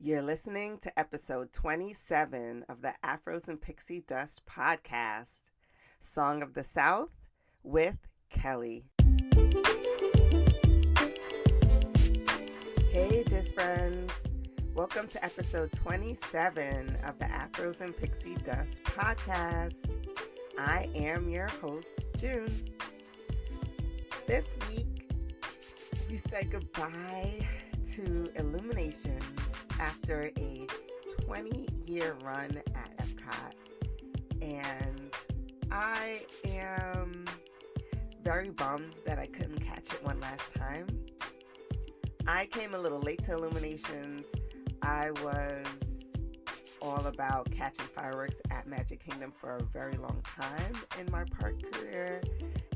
You're listening to episode 27 of the Afros and Pixie Dust podcast, Song of the South with Kelli. Hey, Dis Friends. Welcome to episode 27 of the Afros and Pixie Dust podcast. I am your host, June. This week, we said goodbye to Illuminations after a 20-year run at Epcot, and I am very bummed that I couldn't catch it one last time. I came a little late to Illuminations. I was all about catching fireworks at Magic Kingdom for a very long time in my park career,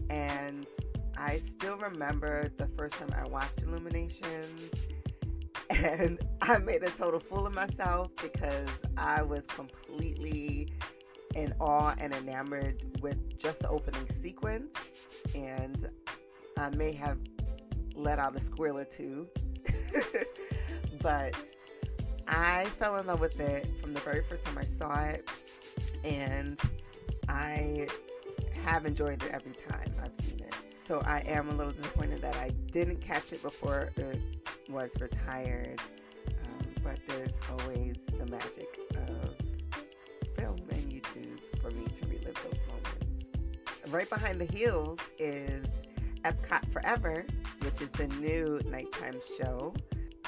and I still remember the first time I watched Illuminations, and I made a total fool of myself because I was completely in awe and enamored with just the opening sequence, and I may have let out a squeal or two, but I fell in love with it from the very first time I saw it, and I have enjoyed it every time I've seen it. So I am a little disappointed that I didn't catch it before it was retired, but there's always the magic of film and YouTube for me to relive those moments. Right behind the heels is Epcot Forever, which is the new nighttime show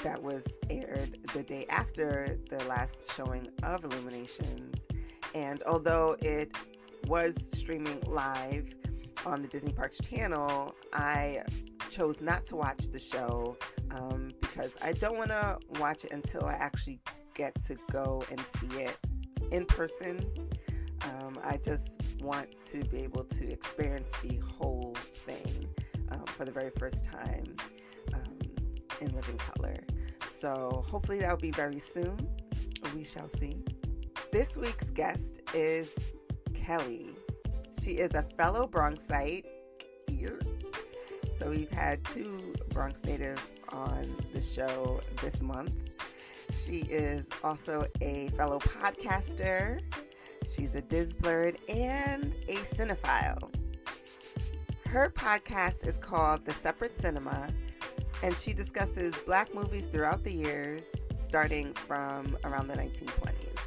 that was aired the day after the last showing of Illuminations. And although it was streaming live on the Disney Parks channel, I chose not to watch the show because I don't want to watch it until I actually get to go and see it in person. I just want to be able to experience the whole thing for the very first time in living color. So hopefully that'll be very soon. We shall see. This week's guest is Kelli. She is a fellow Bronxite here. So we've had two Bronx natives on the show this month. She is also a fellow podcaster. She's a Disblurred and a cinephile. Her podcast is called The Separate Cinema, and she discusses Black movies throughout the years, starting from around the 1920s.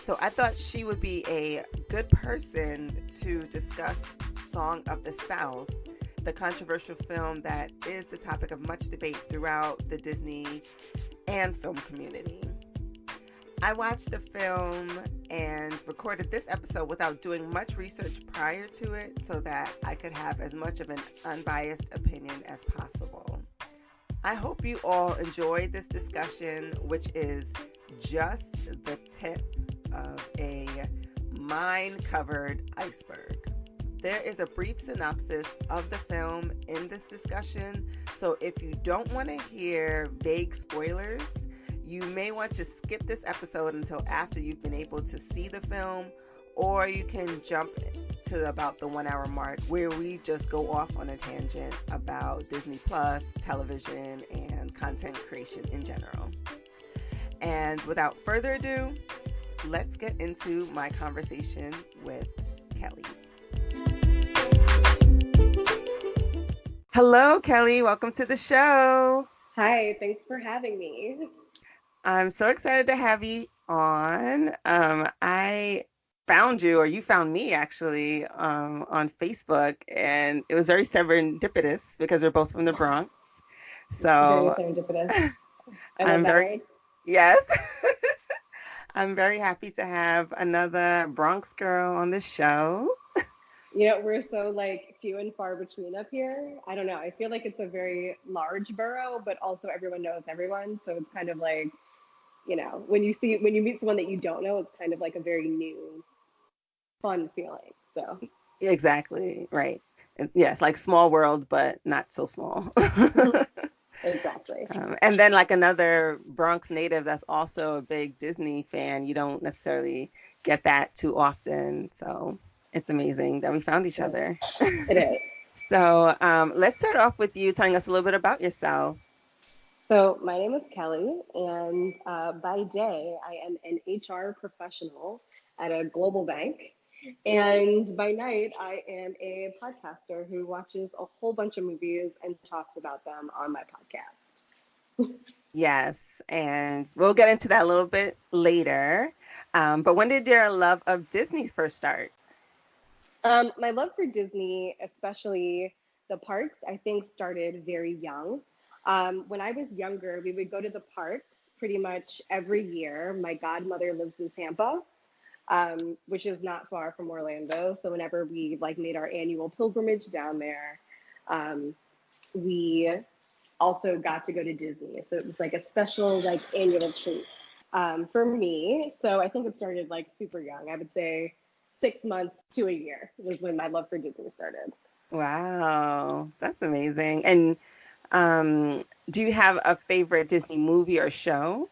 So I thought she would be a good person to discuss Song of the South, the controversial film that is the topic of much debate throughout the Disney and film community. I watched the film and recorded this episode without doing much research prior to it so that I could have as much of an unbiased opinion as possible. I hope you all enjoyed this discussion, which is just the tip of a mine-covered iceberg. There is a brief synopsis of the film in this discussion, so if you don't want to hear vague spoilers, you may want to skip this episode until after you've been able to see the film, or you can jump to about the 1 hour mark where we just go off on a tangent about Disney Plus, television, and content creation in general. And without further ado, let's get into my conversation with Kelli. Hello, Kelli. Welcome to the show. Hi, thanks for having me. I'm so excited to have you on. I found you, or you found me actually, on Facebook, and it was very serendipitous because we're both from the Bronx. So Very serendipitous. I love I'm that very, word. yes, I'm very happy to have another Bronx girl on the show. You know, we're so like few and far between up here. I don't know. I feel like it's a very large borough, but also everyone knows everyone. So it's kind of like, you know, when you meet someone that you don't know, it's kind of like a very new, fun feeling. So Exactly, right. Yes, like small world, but not so small. exactly. And then like another Bronx native that's also a big Disney fan, you don't necessarily get that too often. So it's amazing that we found each other. It is. So let's start off with you telling us a little bit about yourself. So, my name is Kelly, and by day, I am an HR professional at a global bank. And by night, I am a podcaster who watches a whole bunch of movies and talks about them on my podcast. Yes, and we'll get into that a little bit later. But when did your love of Disney first start? My love for Disney, especially the parks, I think started very young. When I was younger, we would go to the parks pretty much every year. My godmother lives in Tampa, which is not far from Orlando. So whenever we like made our annual pilgrimage down there, um, we also got to go to Disney. So it was like a special like annual treat for me. So I think it started like super young. I would say 6 months to a year was when my love for Disney started. Wow, that's amazing. And do you have a favorite Disney movie or show?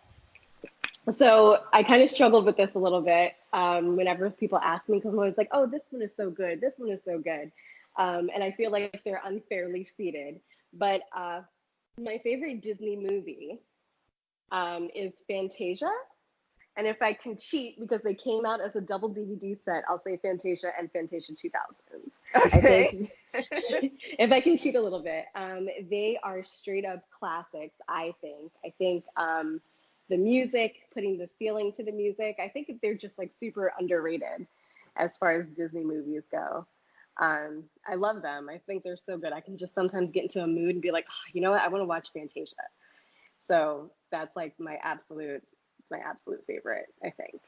So I kind of struggled with this a little bit whenever people ask me because I'm always like, oh, this one is so good. This one is so good. And I feel like they're unfairly seated. But my favorite Disney movie is Fantasia. And if I can cheat, because they came out as a double DVD set, I'll say Fantasia and Fantasia 2000. I Okay. think if I can cheat a little bit, they are straight up classics, I think. I think the music, putting the feeling to the music, I think they're just like super underrated as far as Disney movies go. I love them. I think they're so good. I can just sometimes get into a mood and be like, oh, you know what? I want to watch Fantasia. So that's like my absolute favorite, I think.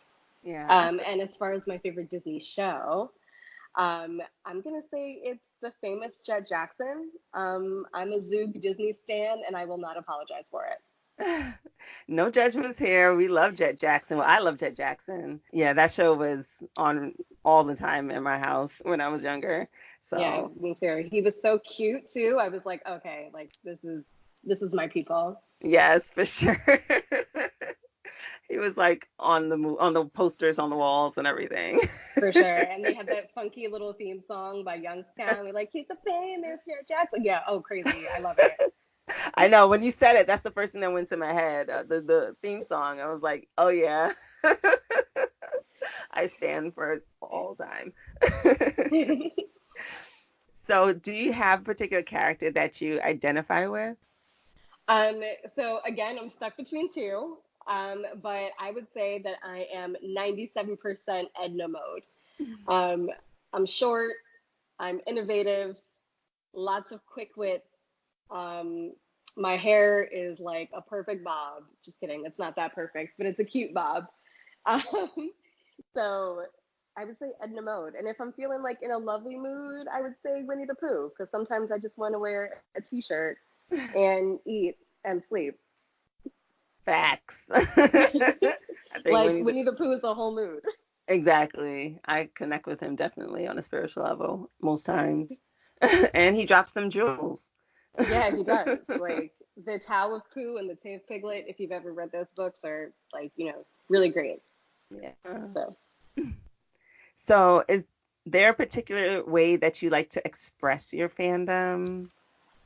Yeah. And as far as my favorite Disney show, I'm gonna say it's the famous Jet Jackson. I'm a Zoog Disney stan, and I will not apologize for it. No judgments here. We love Jet Jackson. Well, I love Jet Jackson. Yeah, that show was on all the time in my house when I was younger. Yeah, So, me too. He was so cute too. I was like, okay, like this is my people yes, for sure. He was like on on the posters on the walls and everything. for sure. And they had that funky little theme song by Youngstown. We're like, he's the famous Jet Jackson. Yeah, oh crazy, I love it. I know when you said it, that's the first thing that went to my head. The theme song. I was like, oh yeah, I stand for it all the time. So, do you have a particular character that you identify with? Um, so again, I'm stuck between two, but I would say that I am 97% Edna mode. Um, I'm short, I'm innovative, lots of quick wit. Um, my hair is like a perfect bob. Just kidding, it's not that perfect, but it's a cute bob. Um, so I would say Edna mode. And if I'm feeling like in a lovely mood, I would say Winnie the Pooh, because sometimes I just want to wear a t-shirt and eat and sleep. Facts. I think Like when he's Winnie the Pooh is a whole mood. exactly, I connect with him definitely on a spiritual level most times, and he drops some jewels. Yeah, he does. Like the Tao of Pooh and the Tay of Piglet, if you've ever read those books, are like, really great. Yeah. So So, is there a particular way that you like to express your fandom?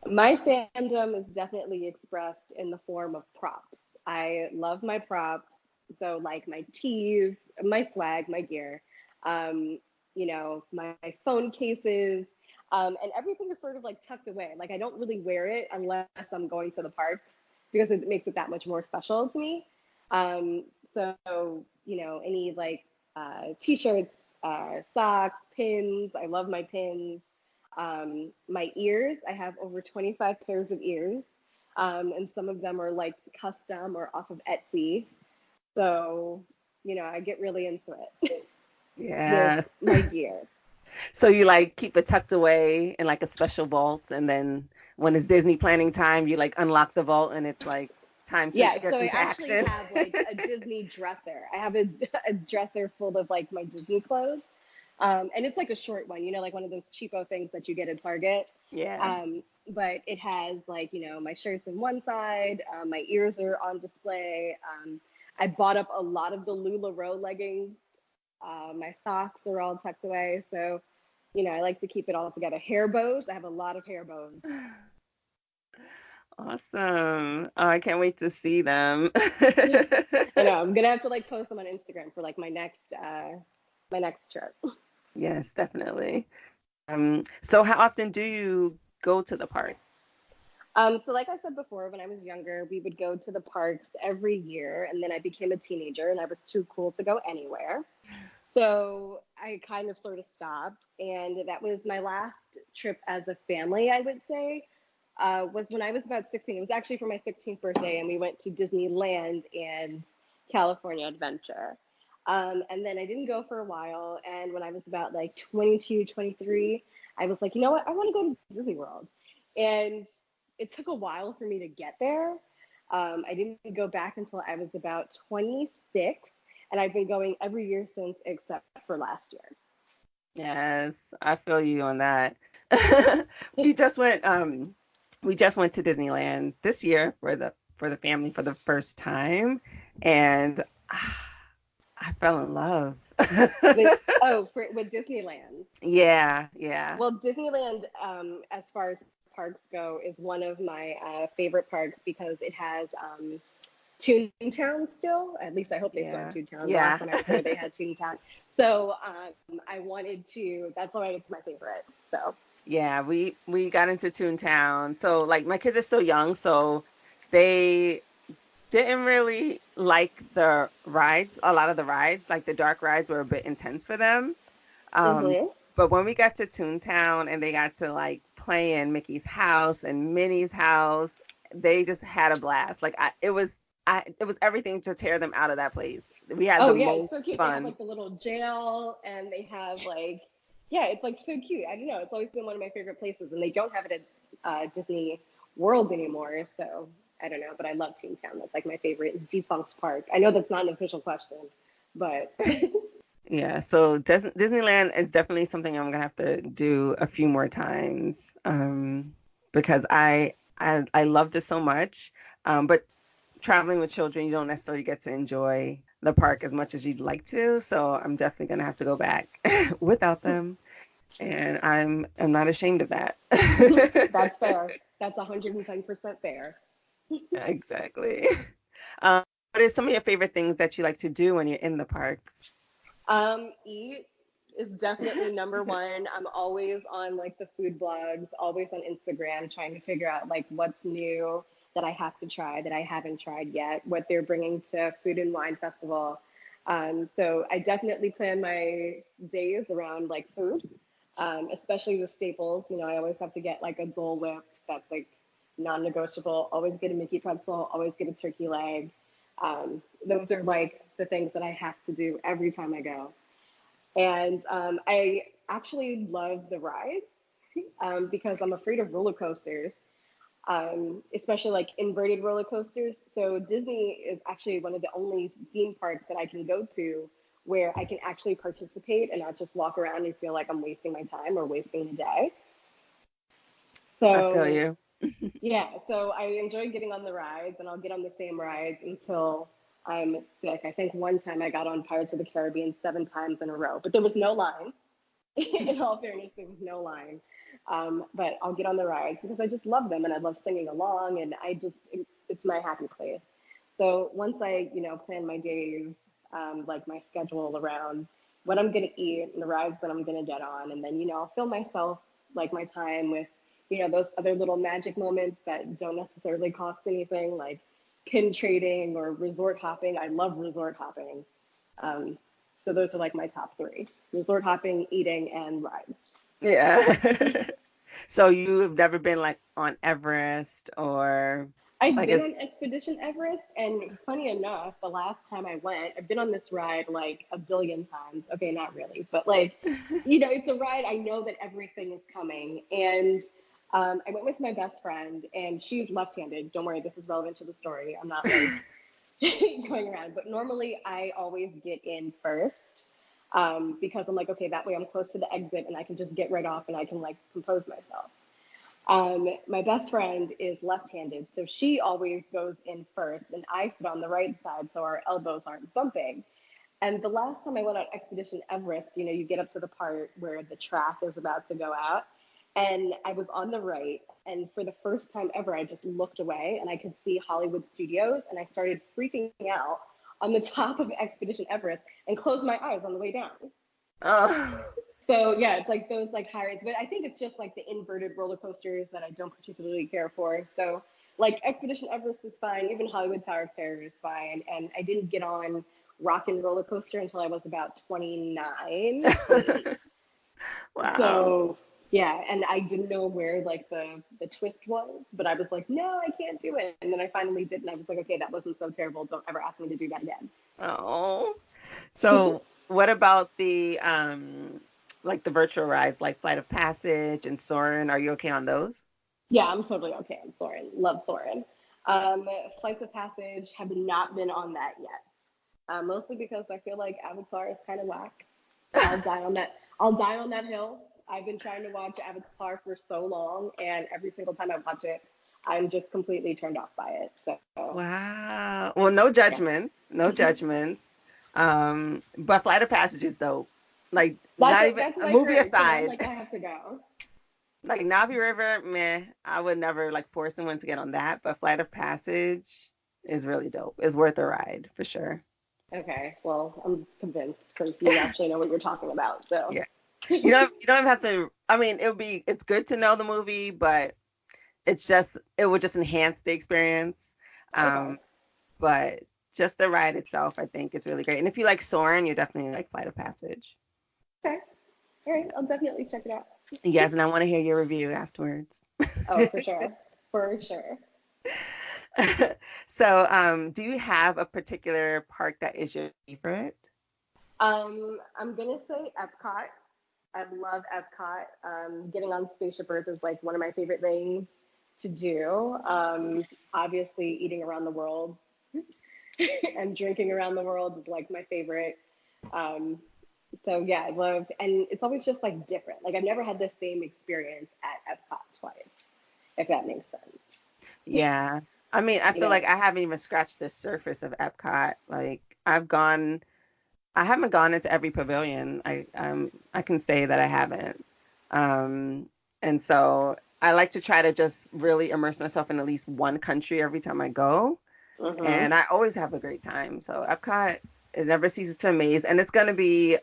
my fandom is definitely expressed in the form of props. I love my props. So like my tees, my swag, my gear, um, my phone cases, and everything is sort of like tucked away. Like I don't really wear it unless I'm going to the parks because it makes it that much more special to me. Um, so any like t-shirts, socks, pins. I love my pins. My ears, I have over 25 pairs of ears, and some of them are like custom or off of Etsy. So, I get really into it with Yeah. my gear. So you like keep it tucked away in like a special vault, and then when it's Disney planning time, you like unlock the vault, and it's like time to Yeah, get so I into actually action. have like a Disney dresser. I have a dresser full of like my Disney clothes. And it's like a short one, like one of those cheapo things that you get at Target. Yeah. But it has like, my shirts in one side, my ears are on display. I bought up a lot of the LuLaRoe leggings. My socks are all tucked away. So, I like to keep it all together. Hair bows, I have a lot of hair bows. Awesome. Oh, I can't wait to see them. I know I'm gonna have to like post them on Instagram for like my next trip. Yes, definitely. So how often do you go to the park? So like I said before, when I was younger, we would go to the parks every year, and then I became a teenager, and I was too cool to go anywhere. So I kind of sort of stopped, and that was my last trip as a family, I would say, was when I was about 16. It was actually for my 16th birthday, and we went to Disneyland and California Adventure. And then I didn't go for a while, and when I was about like 22, 23, I was like, you know what, I want to go to Disney World. And it took a while for me to get there. I didn't go back until I was about 26, and I've been going every year since except for last Yes, I feel you on that. We just went we just went to Disneyland this year for the family for the first time and I fell in love. year. With Disneyland. Yeah, yeah. Well, Disneyland, as far as parks go, is one of my favorite parks because it has Toontown still. At least I hope they still have Yeah. Toontown. The last Yeah. time I was there, they had Toontown. So I wanted to. That's why it's my favorite. So. Yeah, we got into Toontown. So like my kids are still young, so they didn't really like the rides, a lot of the rides, like the dark rides were a bit intense for them. Um, Mhm. but when we got to Toontown and they got to like play in Mickey's house and Minnie's house, they just had a blast. It was everything to tear them out of that place. We had the Oh yeah, it's most so cute. They have fun. like the little jail, and they have like, yeah, it's like so cute. I don't know. It's always been one of my favorite places, and they don't have it at Disney World anymore. So I don't know, but I love Toontown. That's like my favorite defunct park. I know that's not an official question, but Yeah, so Disneyland is definitely something I'm gonna have to do a few more times because I loved it so much. But traveling with children, you don't necessarily get to enjoy the park as much as you'd like to. So I'm definitely gonna have to go back without them, and I'm not ashamed of that. that's fair. That's 110% fair. Exactly. What are some of your favorite things that you like to do when you're in the parks? Eat is definitely number one. I'm always on like the food blogs, always on Instagram, trying to figure out like what's new that I have to try that I haven't tried yet, what they're bringing to Food and Wine Festival. So I definitely plan my days around like food, especially the staples. You know, I always have to get like a Dole Whip that's like non-negotiable. Always get a Mickey pretzel. Always get a turkey leg. Those are like the things that I have to do every time I go. And I actually love the rides because I'm afraid of roller coasters, especially like inverted roller coasters. So Disney is actually one of the only theme parks that I can go to where I can actually participate and not just walk around and feel like I'm wasting my time or wasting the day. I feel So you. yeah, so I enjoy getting on the rides, and I'll get on the same rides until I'm sick. I think one time I got on Pirates of the Caribbean 7 times in a row, but there was no line. In all fairness, there was no line. But I'll get on the rides because I just love them, and I love singing along, and it's my happy place. So once I, plan my days, like my schedule around what I'm gonna eat and the rides that I'm gonna get on, and then I'll fill myself like my time with, those other little magic moments that don't necessarily cost anything, like pin trading or resort hopping. I love resort hopping. Um, so those are like my top three: resort hopping, eating, and rides. Yeah. So you've never been like on Everest or I've like been it's on Expedition Everest, and funny enough, the last time I went, I've been on this ride like a billion times. Okay, not really, but like, it's a ride. I know that everything is coming. And I went with my best friend, and she's left handed. Don't worry, this is relevant to the story. I'm not like going around, but normally I always get in first because I'm like, okay, that way I'm close to the exit and I can just get right off and I can like compose myself. My best friend is left-handed, so she always goes in first, and I sit on the right side, so our elbows aren't bumping. And the last time I went on Expedition Everest, you get up to the part where the track is about to go out, and I was on the right. And for the first time ever, I just looked away and I could see Hollywood studios. And I started freaking out on the top of Expedition Everest and closed my eyes on the way down. Oh. So yeah, it's like those like high rates, but I think it's just like the inverted roller coasters that I don't particularly care for. So like Expedition Everest is fine, even Hollywood Tower of Terror is fine, and I didn't get on Rock and Roller Coaster until I was about 29, 28. Wow. So yeah, and I didn't know where like the twist was, but I was like, no, I can't do it, and then I finally did, and I was like, okay, that wasn't so terrible. Don't ever ask me to do that again. Oh. So what about the like the virtual rides like Flight of Passage and Soarin'? Are you okay on those? Yeah, I'm totally okay. I'm Soarin'. Love Soarin'. Flights of Passage have not been on that yet. Mostly because I feel like Avatar is kind of whack. I'll die on that. I'll die on that hill. I've been trying to watch Avatar for so long, and every single time I watch it, I'm just completely turned off by it. So Wow. Well, no yeah, judgments, no judgments. But Flight of Passage is dope. Like not even that's a what I movie heard. So now I'm aside, like, I have to go. like Navi River, meh, I would never like force someone to get on that, but Flight of Passage is really dope. It's worth a ride for sure. Okay, well, I'm convinced because you actually know what you're talking about. So Yeah. You don't even have to I mean, it's good to know the movie, but it would just enhance the experience. okay, Um, but just the ride itself, I think it's really great. And if you like Soarin', you definitely like Flight of Passage. okay, all right, I'll definitely check it out. Yes, and I want to hear your review afterwards. Oh, for sure, for sure. So, do you have a particular park that is your favorite? I'm gonna say Epcot. I love Epcot. Getting on Spaceship Earth is like one of my favorite things to do. Obviously, eating around the world and drinking around the world is like my favorite. Um, so yeah, I love, and it's always just like different. Like I've never had the same experience at Epcot twice, if that makes sense. Yeah. I mean, I You feel know, like I haven't even scratched the surface of Epcot. Like I haven't gone into every pavilion. I can say that I haven't. And so I like to try to just really immerse myself in at least one country every time I go. mm-hmm. And I always have a great time. So Epcot, it never ceases to amaze. And it's going to be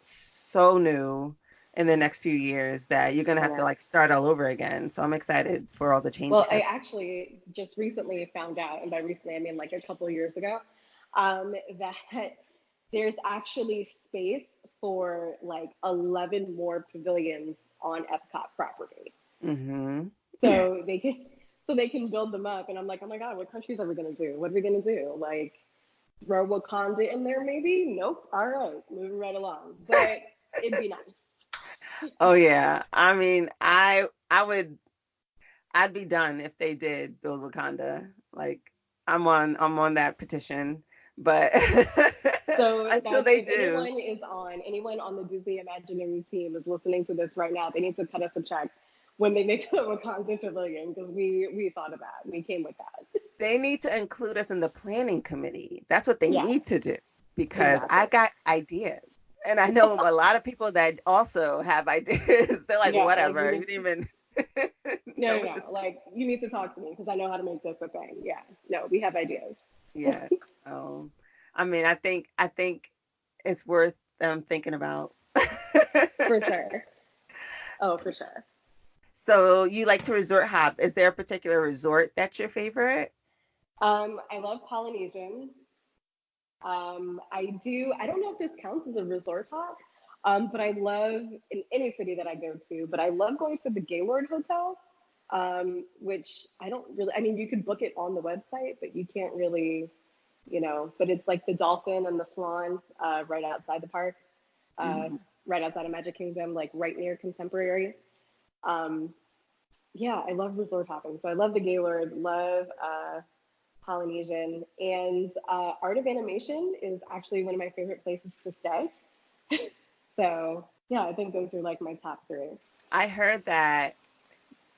so new in the next few years that you're going to I have to know. like start all over again. So I'm excited for all the Well, changes I that's actually just recently found out, and by recently I mean like a couple of years ago, that there's actually space for like 11 more pavilions on Epcot property. hmm So they can build them up, and I'm like, oh my god, what countries are we gonna do? What are we gonna do? Like throw Wakanda in there maybe? Nope. All right, moving right along. But it'd be nice. Oh yeah. I mean, I'd be done if they did build Wakanda. Like I'm on that petition. But So until that's they if do, anyone on the Disney Imagineering team is listening to this right now, they need to cut us a check when they make the Wakanda Pavilion because we thought of that. We came with that. they need to include us in the planning committee. That's what they Yeah, need to do because I exactly. got ideas. And I know a lot of people that also have ideas. They're like, Yeah, like you whatever. You need didn't even no, know no, what no. this. Like you need to talk to me because I know how to make this a thing. Yeah, no, we have ideas Yeah. Oh, I mean, I think it's worth them thinking about. for sure. Oh, for sure. So you like to resort hop. Is there a particular resort that's your favorite? I love Polynesian. I do. I don't know if this counts as a resort hop, but I love in any city that I go to. But I love going to the Gaylord Hotel, which I don't really. I mean, you could book it on the website, but you can't really, But it's like the Dolphin and the Swan, right outside the park, uh, Mhm. right outside of Magic Kingdom, like right near Contemporary. Um, yeah, I love resort hopping. So I love the Gaylord. Love. Polynesian, and Art of Animation is actually one of my favorite places to stay. So yeah, I think those are like my top three. I heard that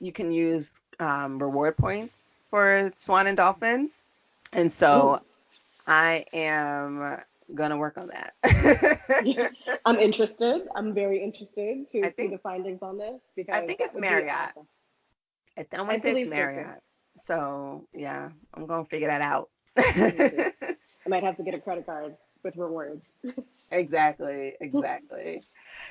you can use reward points for Swan and Dolphin, and Ooh, so I am. gonna work on that. I'm interested. I'm very interested I to see think the findings on this I because think that it's would be Marriott. awesome. I want I to say it's believe so too. Marriott. So yeah, I'm gonna figure that out. Me too. I might have to get a credit card with rewards. Exactly, exactly.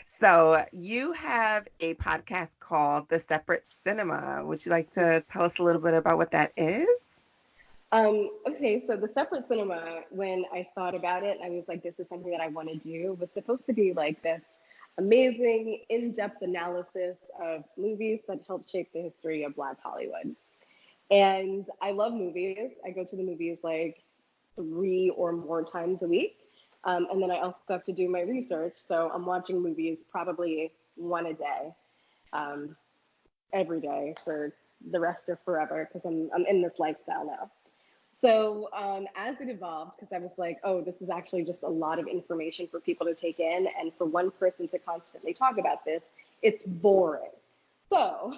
So you have a podcast called The Separate Cinema. Would you like to tell us a little bit about what that is? Okay, so the separate cinema, when I thought about it, I was like, this is something that I want to do, was supposed to be like this amazing, in depth analysis of movies that helped shape the history of Black Hollywood. And I love movies. I go to the movies like 3 or more times a week. And then I also have to do my research. So I'm watching movies probably one a day, um, every day for the rest of forever because I'm in this lifestyle now. So as it evolved, because I was like, oh, this is actually just a lot of information for people to take in, and for one person to constantly talk about this, it's boring. So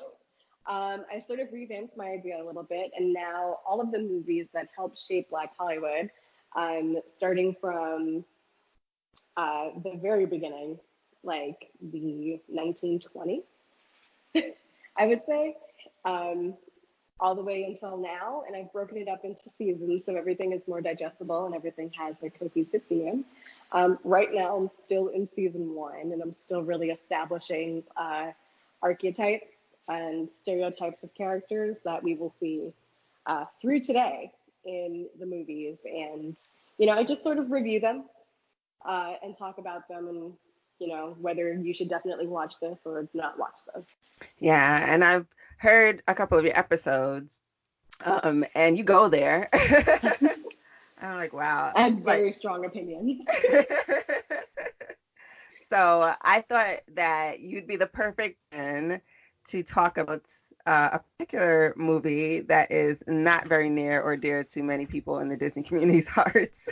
I sort of revamped my idea a little bit, and now all of the movies that helped shape Black Hollywood, starting from the very beginning, like the 1920s, I would say, um, all the way until now. And I've broken it up into seasons so everything is more digestible and everything has a cohesive theme. Right now, I'm still in season one and I'm still really establishing archetypes and stereotypes of characters that we will see through today in the movies. And, I just sort of review them and talk about them and, whether you should definitely watch this or not watch this. Yeah, and I've heard a couple of your episodes, and you go there. I'm like, wow. I have Like, very strong opinions. so I thought that you'd be the perfect one to talk about a particular movie that is not very near or dear to many people in the Disney community's hearts.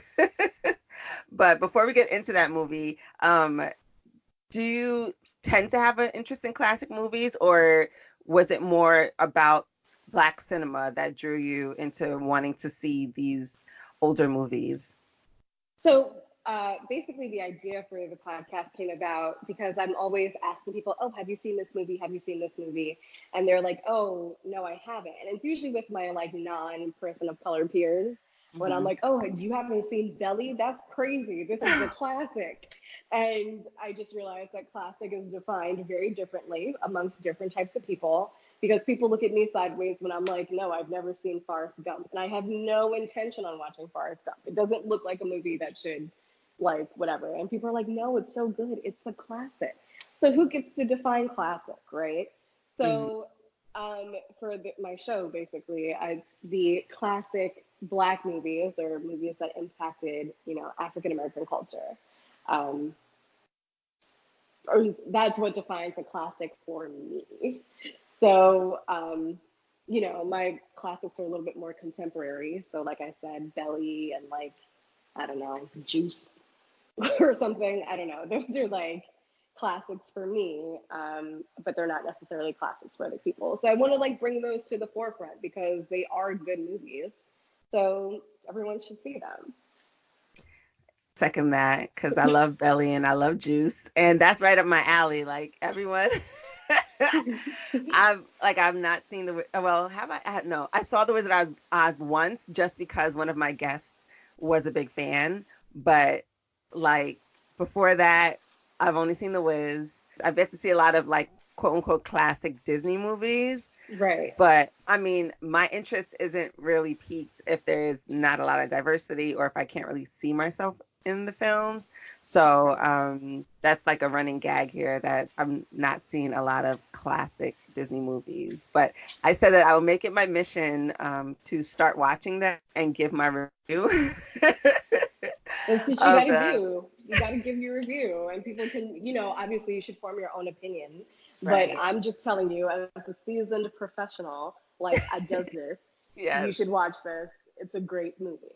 But before we get into that movie, do you tend to have an interest in classic movies, or was it more about Black cinema that drew you into wanting to see these older movies? So basically, the idea for the podcast came about because I'm always asking people, "Oh, have you seen this movie? Have you seen this movie?" And they're like, "Oh, no, I haven't." And it's usually with my like non-person of color peers when I'm Hmm. like, "Oh, you haven't seen Belly? That's crazy. This is a classic." And I just realized that classic is defined very differently amongst different types of people because people look at me sideways when I'm like, no, I've never seen Forrest Gump. And I have no intention on watching Forrest Gump. It doesn't look like a movie that should, like, whatever. And people are like, no, it's so good. It's a classic. So who gets to define classic, right? Hmm. So for my show, basically, the classic Black movies or movies that impacted, African American culture. Um, or that's what defines a classic for me. So, my classics are a little bit more contemporary. So, like I said, Belly and like, I don't know, Juice or something. I don't know. Those are like classics for me, but they're not necessarily classics for other people. So I want to like bring those to the forefront because they are good movies. So everyone should see them. Second that, because I love Belly and I love Juice, and that's right up my alley. Like everyone, I've not seen well, have no, I saw the Wizard of Oz once just because one of my guests was a big fan, but like before that, I've only seen The Wiz. I've yet to see a lot of like quote unquote classic Disney movies. Right. But I mean, my interest isn't really piqued if there's not a lot of diversity or if I can't really see myself in the films. So that's like a running gag here that I'm not seeing a lot of classic Disney movies. But I said that I will make it my mission to start watching them and give my review That's what you got of to them. do. You got to give your review, and people can, obviously you should form your own opinion. But Right. I'm just telling you, as a seasoned professional, like I does this, you Yes. should watch this. It's a great movie.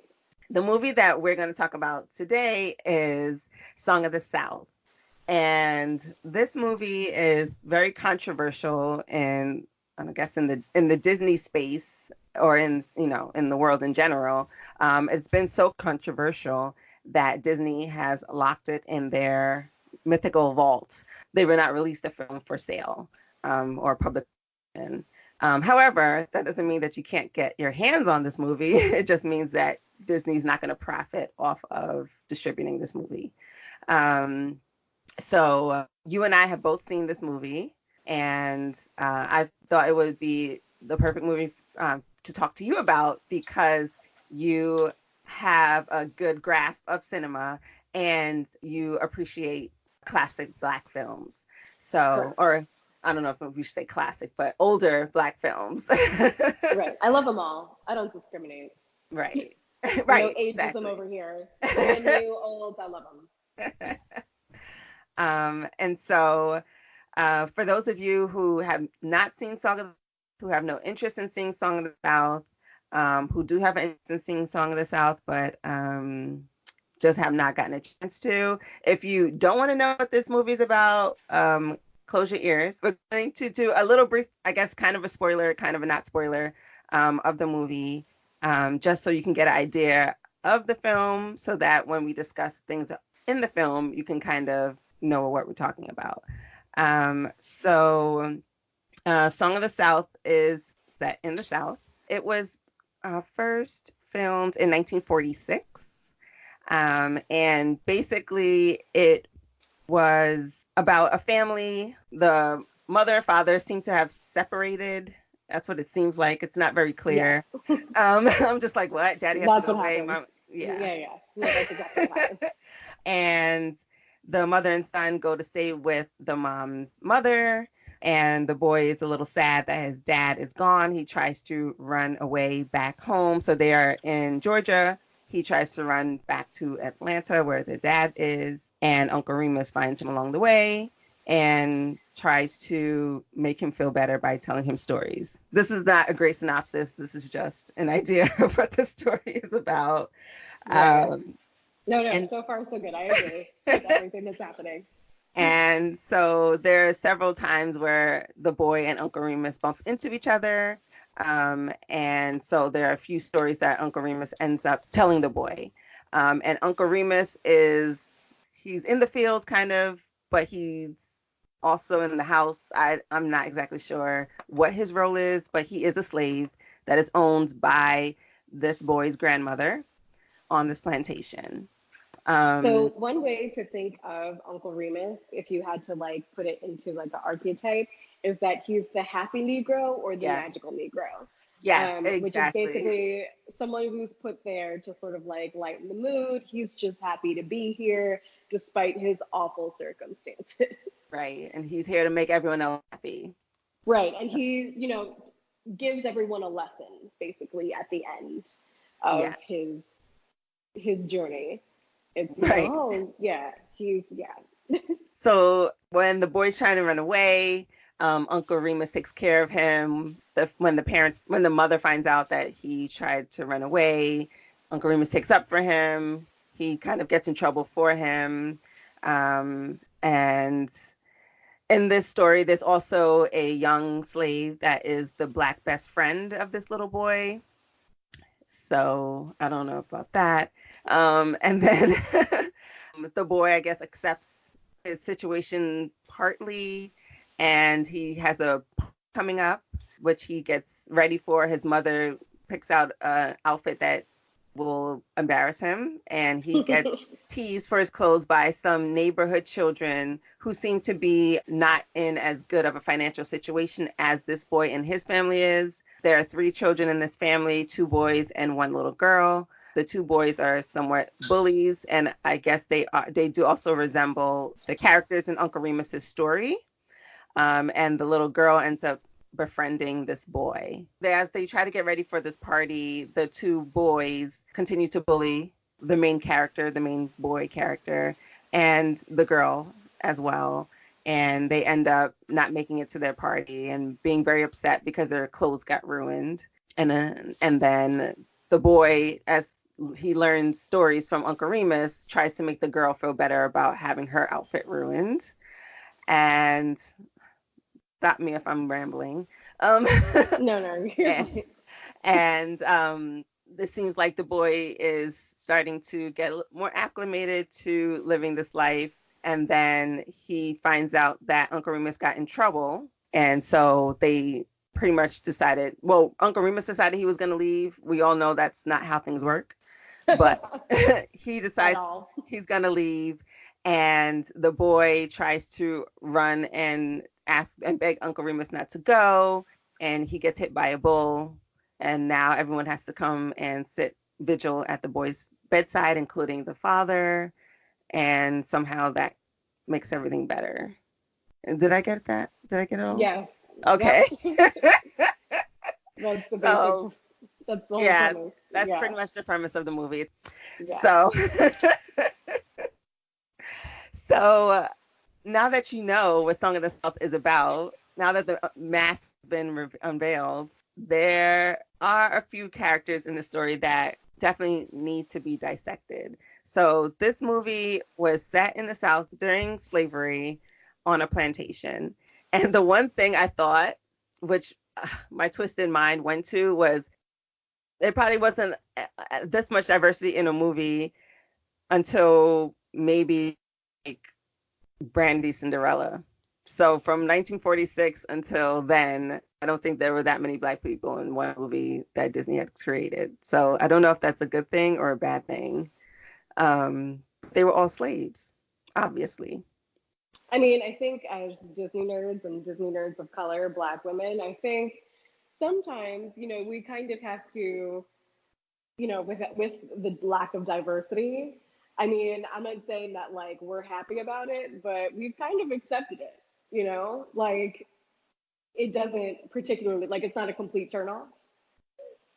The movie that we're going to talk about today is Song of the South. And this movie is very controversial and I guess in the Disney space or in in the world in general. It's been so controversial that Disney has locked it in their mythical vault. They will not release the film for sale or publication. However, that doesn't mean that you can't get your hands on this movie. It just means that Disney's not going to profit off of distributing this movie. Um, so you and I have both seen this movie, and I thought it would be the perfect movie to talk to you about because you have a good grasp of cinema and you appreciate classic Black films. So, Correct. or I don't know if we should say classic, but older Black films. Right. I love them all. I don't discriminate. Right. No Right, ageism exactly. over here. Brand new, old, I love them. And so for those of you who have not seen Song of the who have no interest in seeing Song of the South, who do have an interest in seeing Song of the South, but just have not gotten a chance to. If you don't want to know what this movie is about, close your ears. We're going to do a little brief, I guess, kind of a spoiler, kind of a not spoiler of the movie, just so you can get an idea of the film so that when we discuss things in the film, you can kind of know what we're talking about. So, Song of the South is set in the South. It was first filmed in 1946. And basically, it was about a family. The mother and father seem to have separated. That's what it seems like. It's not very Yes. clear. I'm just like, what? Daddy has to That's go what away. happens. Mom, yeah. Yeah, yeah. No, that's exactly what happens. And the mother and son go to stay with the mom's mother. And the boy is a little sad that his dad is gone. He tries to run away back home. So they are in Georgia. He tries to run back to Atlanta where the dad is. And Uncle Remus finds him along the way and tries to make him feel better by telling him stories. This is not a great synopsis. This is just an idea of what the story is about. Right. Um, No, no, and so far so good. I agree with everything that's happening. And so there are several times where the boy and Uncle Remus bump into each other. And so there are a few stories that Uncle Remus ends up telling the boy. And Uncle Remus he's in the field kind of, but he's also in the house. I'm not exactly sure what his role is, but he is a slave that is owned by this boy's grandmother on this plantation. So Um, one way to think of Uncle Remus, if you had to like put it into like an archetype, is that he's the happy Negro or the yes, magical Negro, yes, which is exactly. basically someone who's put there to sort of like lighten the mood. He's just happy to be here despite his awful circumstances. Right. And he's here to make everyone else happy. Right. And he, gives everyone a lesson basically at the end of Yeah. his journey. It's, Right. oh yeah, yeah. So when the boy's trying to run away, Uncle Remus takes care of him. When the mother finds out that he tried to run away, Uncle Remus takes up for him. He kind of gets in trouble for him. And in this story, there's also a young slave that is the Black best friend of this little boy. So I don't know about that. And then the boy, I guess, accepts his situation partly, and he has a coming up, which he gets ready for. His mother picks out an outfit that will embarrass him, and he gets teased for his clothes by some neighborhood children who seem to be not in as good of a financial situation as this boy and his family is. There are three children in this family, two boys and one little girl. The two boys are somewhat bullies, and I guess they do also resemble the characters in Uncle Remus's story. And the little girl ends up befriending this boy. As they try to get ready for this party, the two boys continue to bully the main character, the main boy character, and the girl as well. And they end up not making it to their party and being very upset because their clothes got ruined. And then the boy, as he learns stories from Uncle Remus, tries to make the girl feel better about having her outfit ruined. And stop me if I'm rambling. Um, No, no, you're and fine. and it seems like the boy is starting to get more acclimated to living this life. And then he finds out that Uncle Remus got in trouble. And so they pretty much decided, well, Uncle Remus decided he was going to leave. We all know that's not how things work. But he At decides all. he's going to leave. And the boy tries to run and ask and beg Uncle Remus not to go. And he gets hit by a bull, and now everyone has to come and sit vigil at the boy's bedside, including the father, and somehow that makes everything better. Did I get that? Did I get it all? Yes. Yep. Okay. That's the basic. So, That's the whole yeah, premise. that's Yeah. pretty much the premise of the movie. Yeah. So, so now that you know what Song of the South is about, now that the mask has been unveiled, there are a few characters in the story that definitely need to be dissected. So this movie was set in the South during slavery on a plantation. And the one thing I thought, which my twisted mind went to, was there probably wasn't this much diversity in a movie until maybe like Brandy Cinderella. So from 1946 until then, I don't think there were that many black people in one movie that Disney had created. So I don't know if that's a good thing or a bad thing. They were all slaves, obviously. I mean, I think as Disney nerds and Disney nerds of color, Black women, I think sometimes, we kind of have to, with the lack of diversity. I mean, I'm not saying that like we're happy about it, but we've kind of accepted it. Like it doesn't particularly like it's not a complete turn off.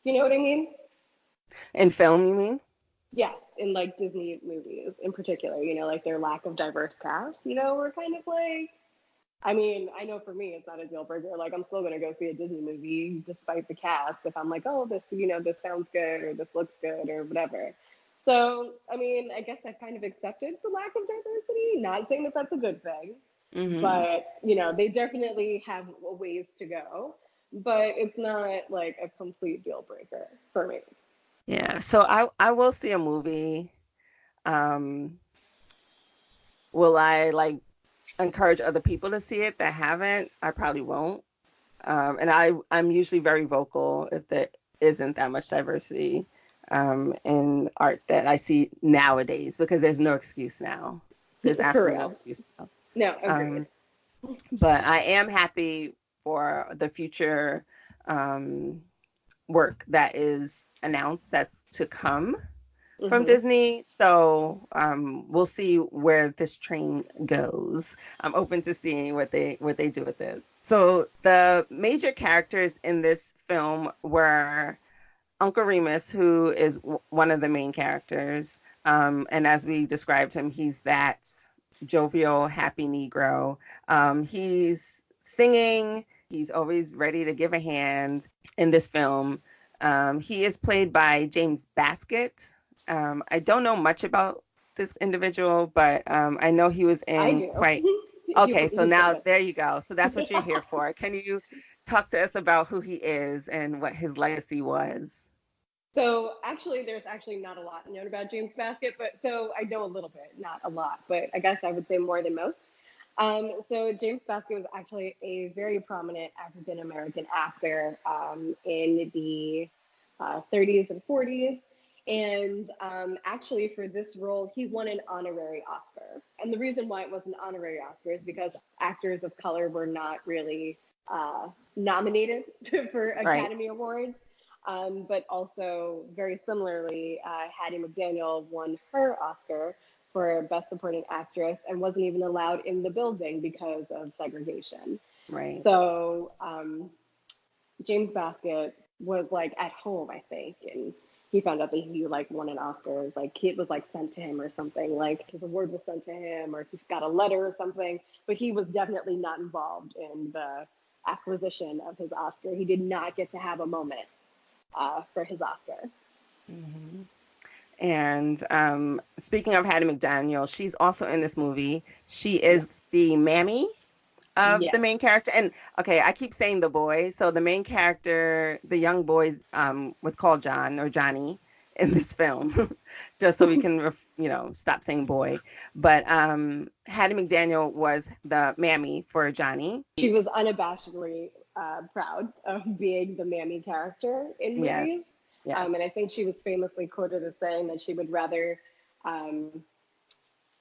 You know what I mean? In film, you mean? Yes, in like Disney movies in particular, like their lack of diverse cast, we're kind of like, I mean, I know for me, it's not a deal breaker. Like, I'm still gonna go see a Disney movie despite the cast if I'm like, oh, this sounds good or this looks good or whatever. So, I mean, I guess I've kind of accepted the lack of diversity. Not saying that that's a good thing, Mm-hmm. but they definitely have ways to go. But it's not like a complete deal breaker for me. Yeah. So I will see a movie. Um, will I like encourage other people to see it that haven't? I probably won't. And I'm usually very vocal if there isn't that much diversity in art that I see nowadays because there's no excuse now. There's For absolutely no real. excuse now. No, agreed. Um, but I am happy for the future um, work that is announced that's to come from Hmm. Disney. So we'll see where this train goes. I'm open to seeing what they do with this. So the major characters in this film were Uncle Remus, who is one of the main characters, and as we described him, he's that jovial, happy Negro. He's singing. He's always ready to give a hand in this film. He is played by James Baskett. I don't know much about this individual, but I know he was I in do. quite. Okay, so He's now famous. there you go. So that's what you're here for. Can you talk to us about who he is and what his legacy was? So actually, there's actually not a lot known about James Baskett, but so I know a little bit, not a lot, but I guess I would say more than most. So James Baskett was actually a very prominent African American actor in the 30s and 40s. And actually, for this role, he won an honorary Oscar. And the reason why it was an honorary Oscar is because actors of color were not really nominated for Right. Academy Awards. But also, very similarly, Hattie McDaniel won her Oscar for Best Supporting Actress and wasn't even allowed in the building because of segregation. Right. So James Baskett was like at home, I think, and he found out that he like won an Oscar. Like it was like sent to him or something. Like his award was sent to him, or he got a letter or something. But he was definitely not involved in the acquisition of his Oscar. He did not get to have a moment for his Oscar. Hmm. And speaking of Hattie McDaniel, she's also in this movie. She Yes. is the mammy of the Yes. main character. And okay, I keep saying the boy. So the main character, the young boy, was called John or Johnny in this film, just so we can, stop saying boy. But Hattie McDaniel was the mammy for Johnny. She was unabashedly proud of being the mammy character in Yes, movies. yes, And I think she was famously quoted as saying that she would rather um,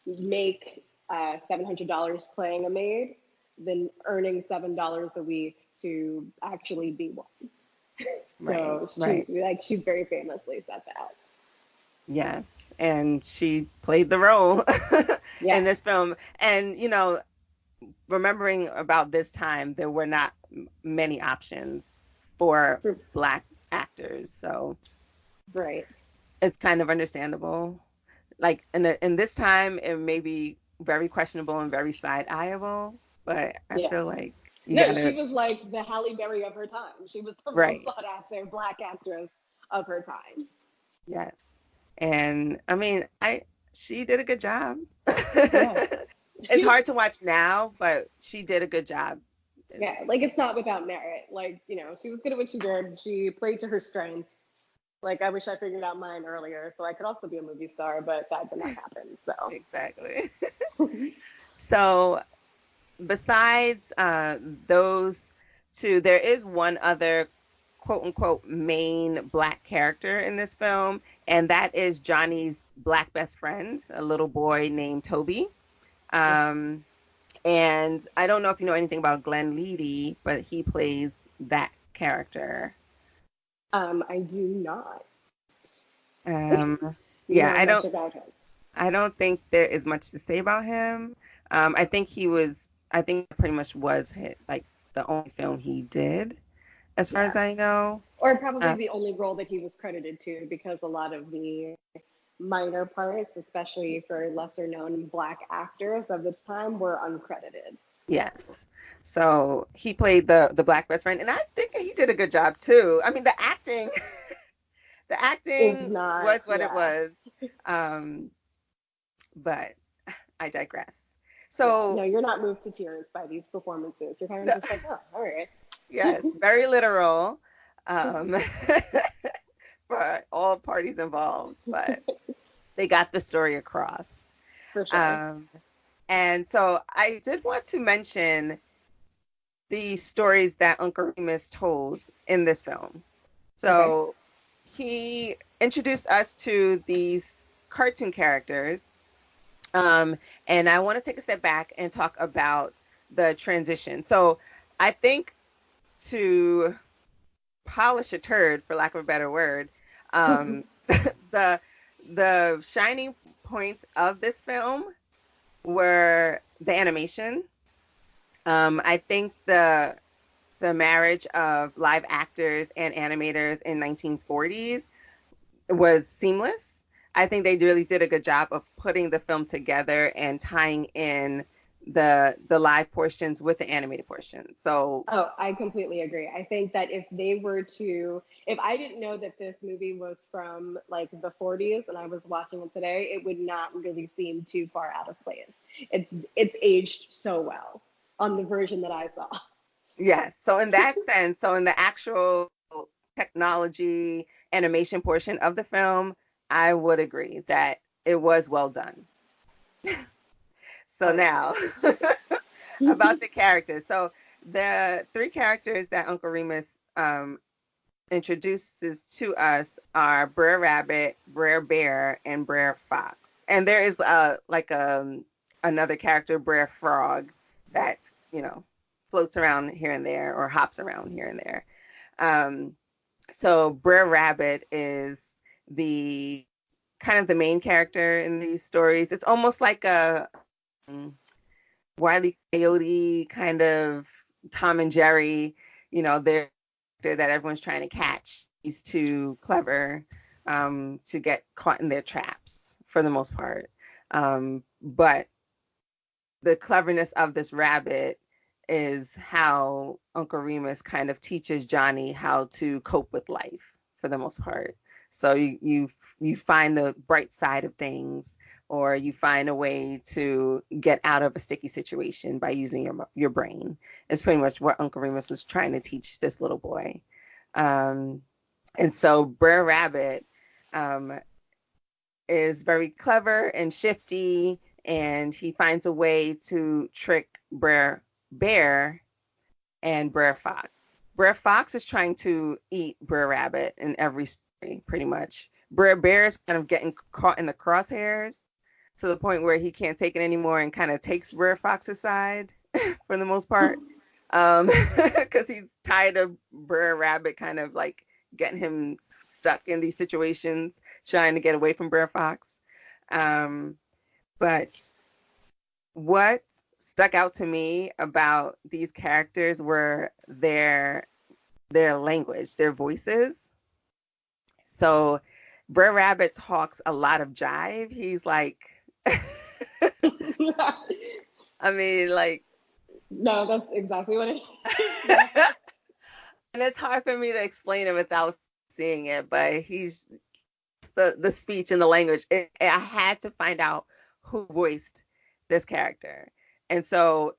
make $700 playing a maid than earning $7 a week to actually be one. right, So right. she very famously said that. Yes, and she played the role in Yes. this film. And remembering about this time, there were not many options for Black actors, so Right. it's kind of understandable. Like in this time, it may be very questionable and very side-eyeable, but I Yeah. feel like you No, she gotta, was like the Halle Berry of her time. She was the most right, sought after Black actress of her time. yes. And I mean, I she did a good job. Yeah. It's hard to watch now, but she did a good job. Yeah, It's like it's not without merit. Like, she was good at what she did. She played to her strengths. Like, I wish I figured out mine earlier so I could also be a movie star, but that did not happen. So, exactly. So besides those two, there is one other quote unquote main Black character in this film, and that is Johnny's Black best friend, a little boy named Toby. Um, and I don't know if you know anything about Glenn Leedy, but he plays that character. I do not Um, yeah, know much about him. I don't think there is much to say about him. I think it pretty much was like the only film he did, as far Yeah. as I know. Or probably Uh, the only role that he was credited to because a lot of the minor parts, especially for lesser known Black actors of the time, were uncredited. yes. So he played the Black best friend, and I think he did a good job too. I mean, the Is acting not, was what it yeah. was. Um, but I digress. Yeah, no, So, you're not moved to tears by these performances. You're kind of just like, oh, all right. yes, very literal. Um, for all parties involved, but they got the story across. For sure. Um, and so I did want to mention the stories that Uncle Remus told in this film. Okay. So he introduced us to these cartoon characters. And I want to take a step back and talk about the transition. So I think to polish a turd, for lack of a better word, the the shining points of this film were the animation. I think the marriage of live actors and animators in 1940s was seamless. I think they really did a good job of putting the film together and tying in the live portions with the animated portions. So Oh, I completely agree. I think that if I didn't know that this movie was from like the 40s and I was watching it today, it would not really seem too far out of place. It's aged so well on the version that I saw. yes, so in that sense, so in the actual technology animation portion of the film, I would agree that it was well done. So Oh now yeah. about the characters. So the three characters that Uncle Remus um, introduces to us are Brer Rabbit, Brer Bear, and Brer Fox. And there is another character, Brer Frog, that floats around here and there or hops around here and there. Um, so Brer Rabbit is the kind of the main character in these stories. It's almost like a Wile E. Coyote kind of Tom and Jerry. They're that everyone's trying to catch. He's too clever to get caught in their traps for the most part. But the cleverness of this rabbit is how Uncle Remus kind of teaches Johnny how to cope with life for the most part. So you find the bright side of things, or you find a way to get out of a sticky situation by using your brain. It's pretty much what Uncle Remus was trying to teach this little boy. Um, and so Brer Rabbit um, is very clever and shifty, and he finds a way to trick Brer Bear and Brer Fox. Brer Fox is trying to eat Brer Rabbit in every story, pretty much. Brer Bear is kind of getting caught in the crosshairs to the point where he can't take it anymore and kind of takes Brer Fox's side for the most part. Because he's tired of Brer Rabbit kind of like getting him stuck in these situations, trying to get away from Brer Fox. Um, but what stuck out to me about these characters were their language, their voices. So Brer Rabbit talks a lot of jive. He's like, I mean, like, No, that's exactly what it is. and it's hard for me to explain it without seeing it, but he's the speech and the language. I had to find out who voiced this character, and so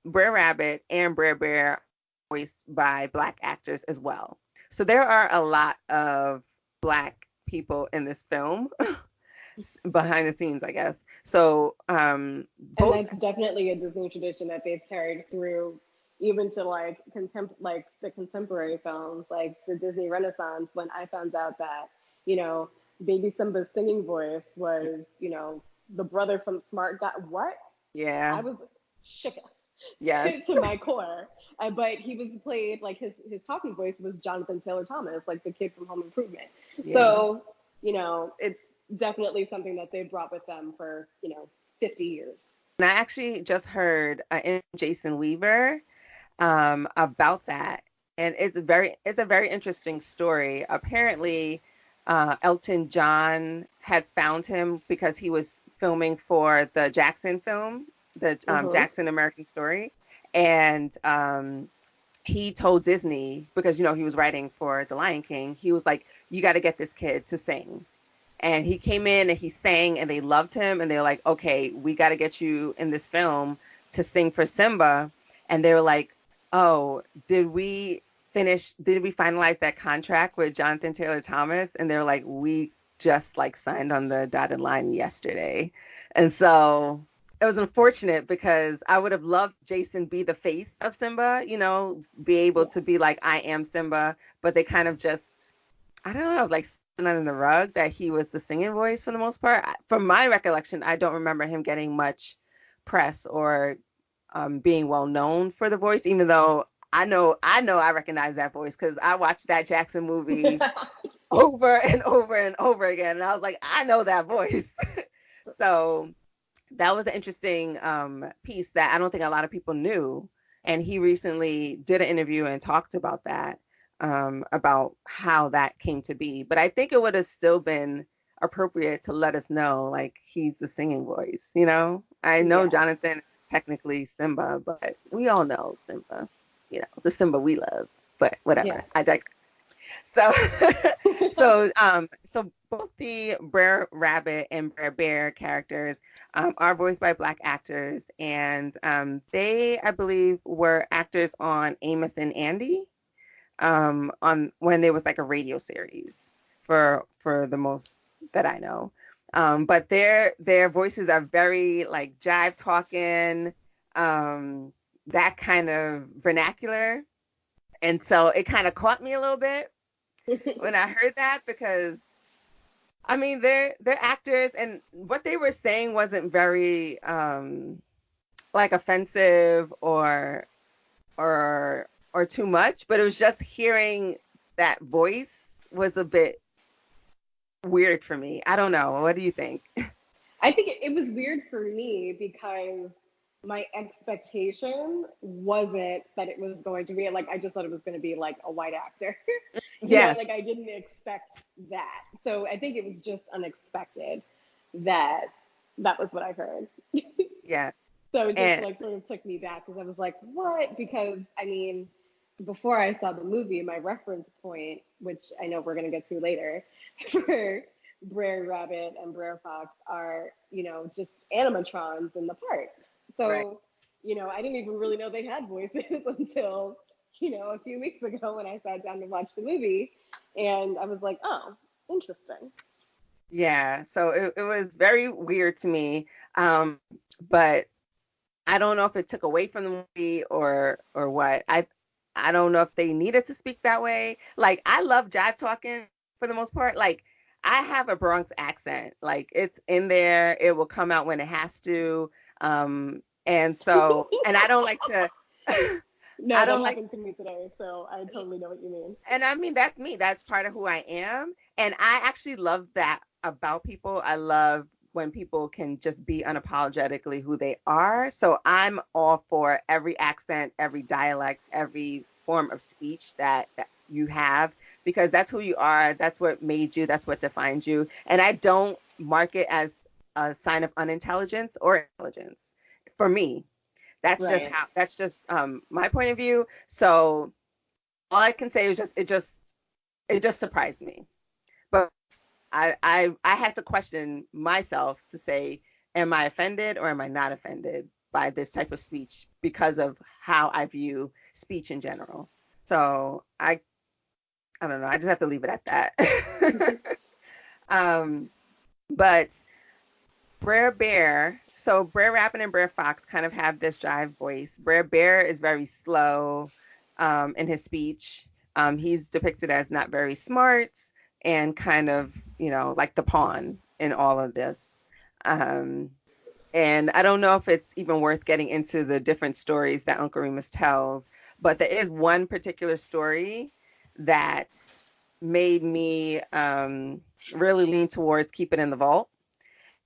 Brer Rabbit and Brer Bear, voiced by Black actors as well. So there are a lot of Black people in this film behind the scenes, I guess. So And both, that's definitely a Disney tradition that they've carried through even to like the contemporary films, like the Disney Renaissance, when I found out that, you know, baby Simba's singing voice was, the brother from Smart Guy. What? yeah, I was shook yes, to my core. But he was played like his talking voice was Jonathan Taylor Thomas, like the kid from Home Improvement. yeah. So, it's definitely something that they brought with them for, 50 years. And I actually just heard Jason Weaver about that, and it's a very interesting story. Apparently, Elton John had found him because he was filming for the Jackson film, the Mm-hmm. Jackson American Story, and he told Disney, because he was writing for The Lion King. He was like, "You got to get this kid to sing." And he came in and he sang, and they loved him, and they were like, "Okay, we got to get you in this film to sing for Simba." And they were like, "Oh, did we finalize that contract with Jonathan Taylor Thomas?" And they're like, "We just like signed on the dotted line yesterday." And so it was unfortunate because I would have loved Jason be the face of Simba, be able Yeah. to be like, "I am Simba," but they kind of just, I don't know, like under the rug that he was the singing voice for the most part. From my recollection, I don't remember him getting much press or being well known for the voice, even though I recognize that voice because I watched that Jackson movie over and over and over again, and I was like, I know that voice. So that was an interesting piece that I don't think a lot of people knew. And he recently did an interview and talked about that, about how that came to be. But I think it would have still been appropriate to let us know, like, he's the singing voice, I know Yeah. Jonathan is technically Simba, but we all know Simba, the Simba we love. But Yeah. whatever, I digress. So, so both the Brer Rabbit and Brer Bear characters are voiced by Black actors, and they, I believe, were actors on Amos and Andy, on when there was like a radio series for the most that I know. But their voices are very like jive talking, um, that kind of vernacular, and so it kind of caught me a little bit when I heard that, because I mean they're actors, and what they were saying wasn't very like offensive or too much, but it was just hearing that voice was a bit weird for me. I don't know. What do you think? I think it was weird for me because my expectation wasn't that it was going to be like, I just thought it was going to be like a white actor. Yes. Like I didn't expect that. So I think it was just unexpected that that was what I heard. Yeah. So it just And like sort of took me back because I was like, what? Because I mean, before I saw the movie, my reference point, which I know we're going to get to later, for Brer Rabbit and Brer Fox are, just animatrons in the park. Right. So, I didn't even really know they had voices until, a few weeks ago when I sat down to watch the movie. And I was like, oh, interesting. Yeah. So it was very weird to me. But I don't know if it took away from the movie or what. I don't know if they needed to speak that way. Like I love jive talking for the most part. Like I have a Bronx accent. Like it's in there. It will come out when it has to. And I don't like to No, I that don't like happened to me today. So I totally know what you mean. and I mean that's me. That's part of who I am. And I actually love that about people. I love when people can just be unapologetically who they are. So I'm all for every accent, every dialect, every form of speech that you have because that's who you are. That's what made you. That's what defines you. And I don't mark it as a sign of unintelligence or intelligence. For me, Right. that's just my point of view. So all I can say is it just surprised me. But I had to question myself to say, am I offended or am I not offended by this type of speech because of how I view speech in general. So I don't know. I just have to leave it at that. um, but Brer Bear, so Brer Rabbit and Brer Fox kind of have this jive voice. Brer Bear is very slow in his speech. He's depicted as not very smart and kind of, like the pawn in all of this. Um, and I don't know if it's even worth getting into the different stories that Uncle Remus tells, but there is one particular story that made me really lean towards keep it in the vault.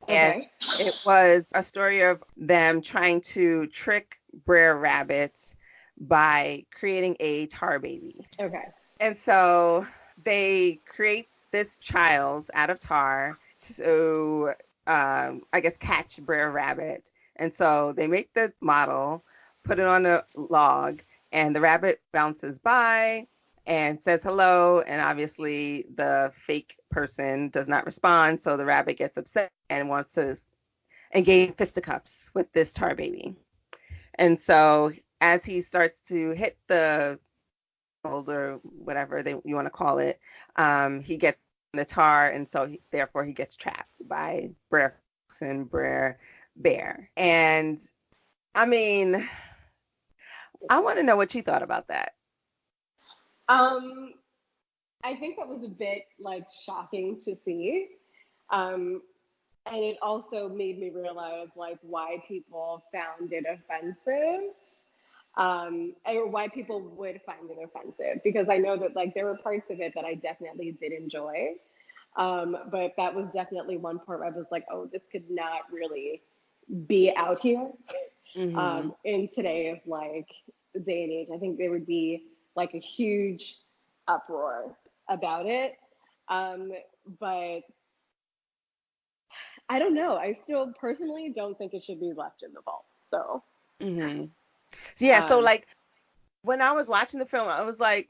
And Okay. it was a story of them trying to trick Brer Rabbit by creating a tar baby. Okay. And so they create this child out of tar to, I guess, catch Brer Rabbit. And so they make the model, put it on a log, and the rabbit bounces by and says hello. And obviously, the fake person does not respond. So the rabbit gets upset and wants to engage in fisticuffs with this tar baby. And so as he starts to hit the or whatever you want to call it, he gets in the tar, and so therefore he gets trapped by Brer Fox and Brer Bear. And I mean, I want to know what you thought about that. Um, I think that was a bit like shocking to see. Um, and it also made me realize like why people found it offensive, or why people would find it offensive, because I know that like there were parts of it that I definitely did enjoy, but that was definitely one part where I was like, oh, this could not really be out here, Hmm. in today's like day and age. I think there would be like a huge uproar about it. Um, but I don't know. I still personally don't think it should be left in the vault. So, Hmm. So yeah, so um, like when I was watching the film, I was like,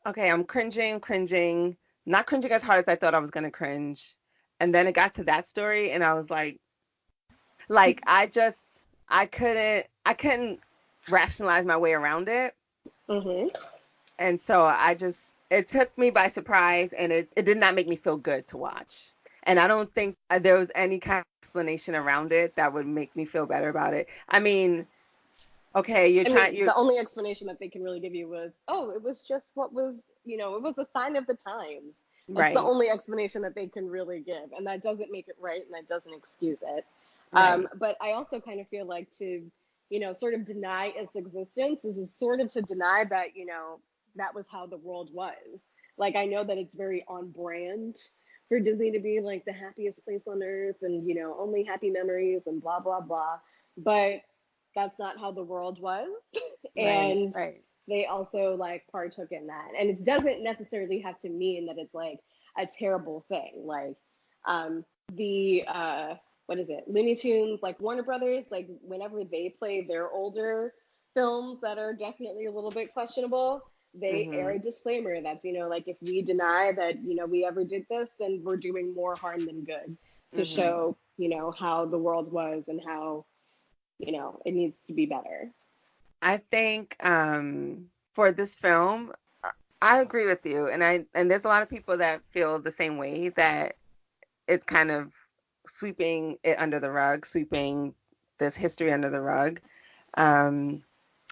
okay, I'm cringing, not cringing as hard as I thought I was gonna cringe. And then it got to that story, and I was like I couldn't rationalize my way around it. mhm. And so it took me by surprise and it did not make me feel good to watch. And I don't think there was any kind of explanation around it that would make me feel better about it. I mean, okay, I mean, the only explanation that they can really give you was, oh, it was just what was, it was a sign of the times. That's the right, only explanation that they can really give. And that doesn't make it right and that doesn't excuse it. right, But I also kind of feel like to, sort of deny its existence is sort of to deny that, that was how the world was. Like, I know that it's very on brand for Disney to be like the happiest place on earth and, only happy memories and blah, blah, blah. But that's not how the world was. right, And right, they also like partook in that. And it doesn't necessarily have to mean that it's like a terrible thing. Like the what is it? Looney Tunes, like Warner Brothers, like whenever they play their older films that are definitely a little bit questionable, they air Mhm. a disclaimer that's, like if we deny that, we ever did this, then we're doing more harm than good to Mhm. show, how the world was and how, it needs to be better. I think for this film, I agree with you, and there's a lot of people that feel the same way, that it's kind of sweeping it under the rug, sweeping this history under the rug. Um,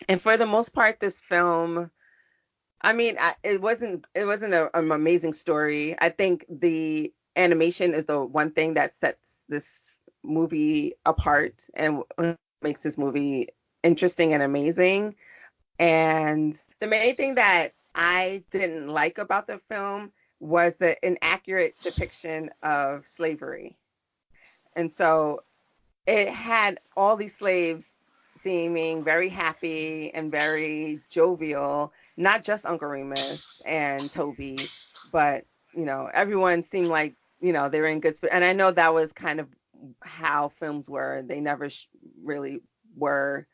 and for the most part, this film, I mean, it wasn't an amazing story. I think the animation is the one thing that sets this movie apart and makes this movie interesting and amazing. And the main thing that I didn't like about the film was the inaccurate depiction of slavery. And so it had all these slaves seeming very happy and very jovial, not just Uncle Remus and Toby, but everyone seemed like they were in good spirit. And I know that was kind of how films were. They never really were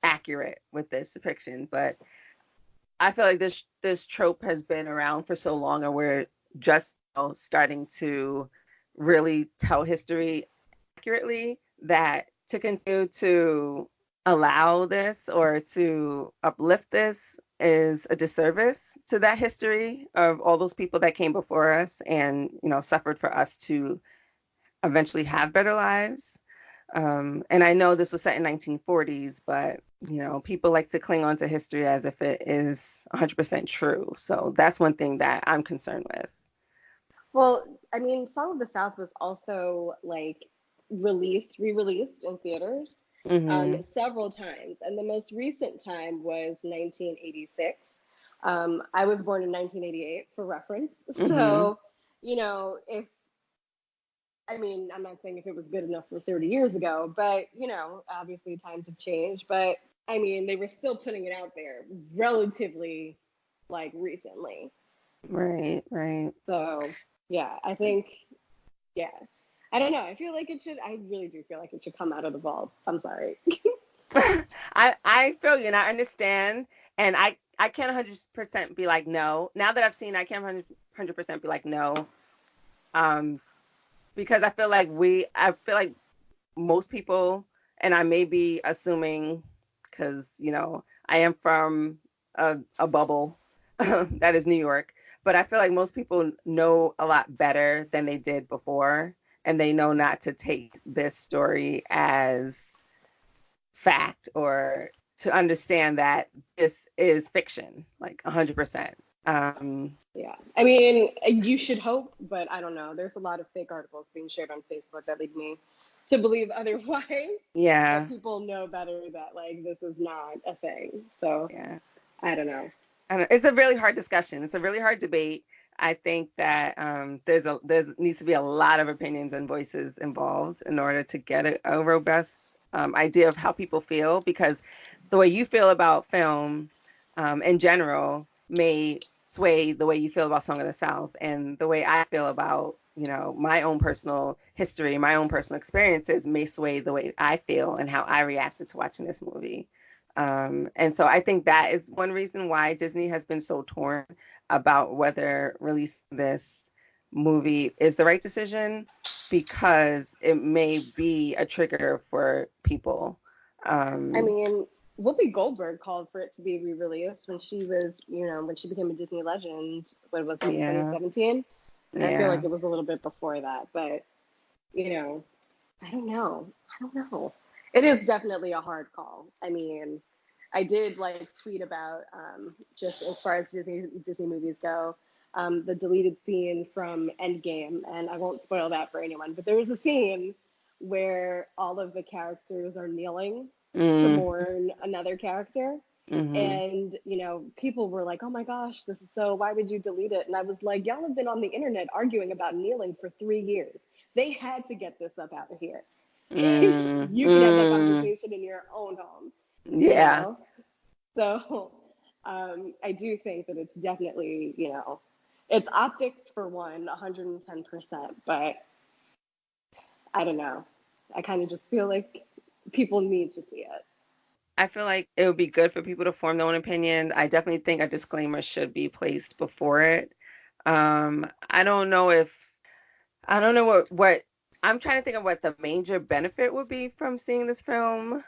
accurate with this depiction, but I feel like this trope has been around for so long, and we're just now starting to really tell history accurately, that to continue to allow this or to uplift this is a disservice to that history of all those people that came before us and suffered for us to eventually have better lives. And I know this was set in 1940s, but people like to cling on to history as if it is 100% true. So that's one thing that I'm concerned with. Well, I mean, Song of the South was also like re-released in theaters Hmm. several times, and the most recent time was 1986. I was born in 1988, for reference. Hmm. So, if I mean, I'm not saying if it was good enough for 30 years ago, but obviously times have changed. But I mean, they were still putting it out there relatively like recently. Right, right. So yeah, I think yeah. I don't know. I feel like it should. I really do feel like it should come out of the vault. I'm sorry. I feel you and I understand, and I can't 100% be like no. Now that I've seen, I can't 100% be like no. Um, because I feel like most people, and I may be assuming, because I am from a bubble that is New York, but I feel like most people know a lot better than they did before, and they know not to take this story as fact, or to understand that this is fiction, like 100%. Yeah. I mean, you should hope, but I don't know. There's a lot of fake articles being shared on Facebook that lead me to believe otherwise. That Yeah, people know better that like this is not a thing. So yeah. I don't know. It's a really hard discussion. It's a really hard debate. I think that there needs to be a lot of opinions and voices involved in order to get a robust idea of how people feel, because the way you feel about film in general may sway the way you feel about Song of the South, and the way I feel about my own personal history, my own personal experiences may sway the way I feel and how I reacted to watching this movie. And so I think that is one reason why Disney has been so torn about whether releasing this movie is the right decision, because it may be a trigger for people. I Um, mean, Whoopi Goldberg called for it to be re-released when she was, when she became a Disney legend. What was that, yeah, 2017? And I feel like yeah. it was a little bit before that, but you know, I don't know. I don't know. It is definitely a hard call. I mean, I did like tweet about just as far as Disney movies go, the deleted scene from Endgame, and I won't spoil that for anyone. But there was a scene where all of the characters are kneeling to Mm, mourn another character, hmm. and people were like, "Oh my gosh, this is so. Why would you delete it?" And I was like, "Y'all have been on the internet arguing about kneeling for 3 years. They had to get this up out of here. Mm, You can have that mm, conversation in your own home, you yeah. know." So I do think that it's definitely, it's optics for one, 110%. But I don't know. I kind of just feel like people need to see it. I feel like it would be good for people to form their own opinion. I definitely think a disclaimer should be placed before it. I don't know if I don't know what I'm trying to think of what the major benefit would be from seeing this film.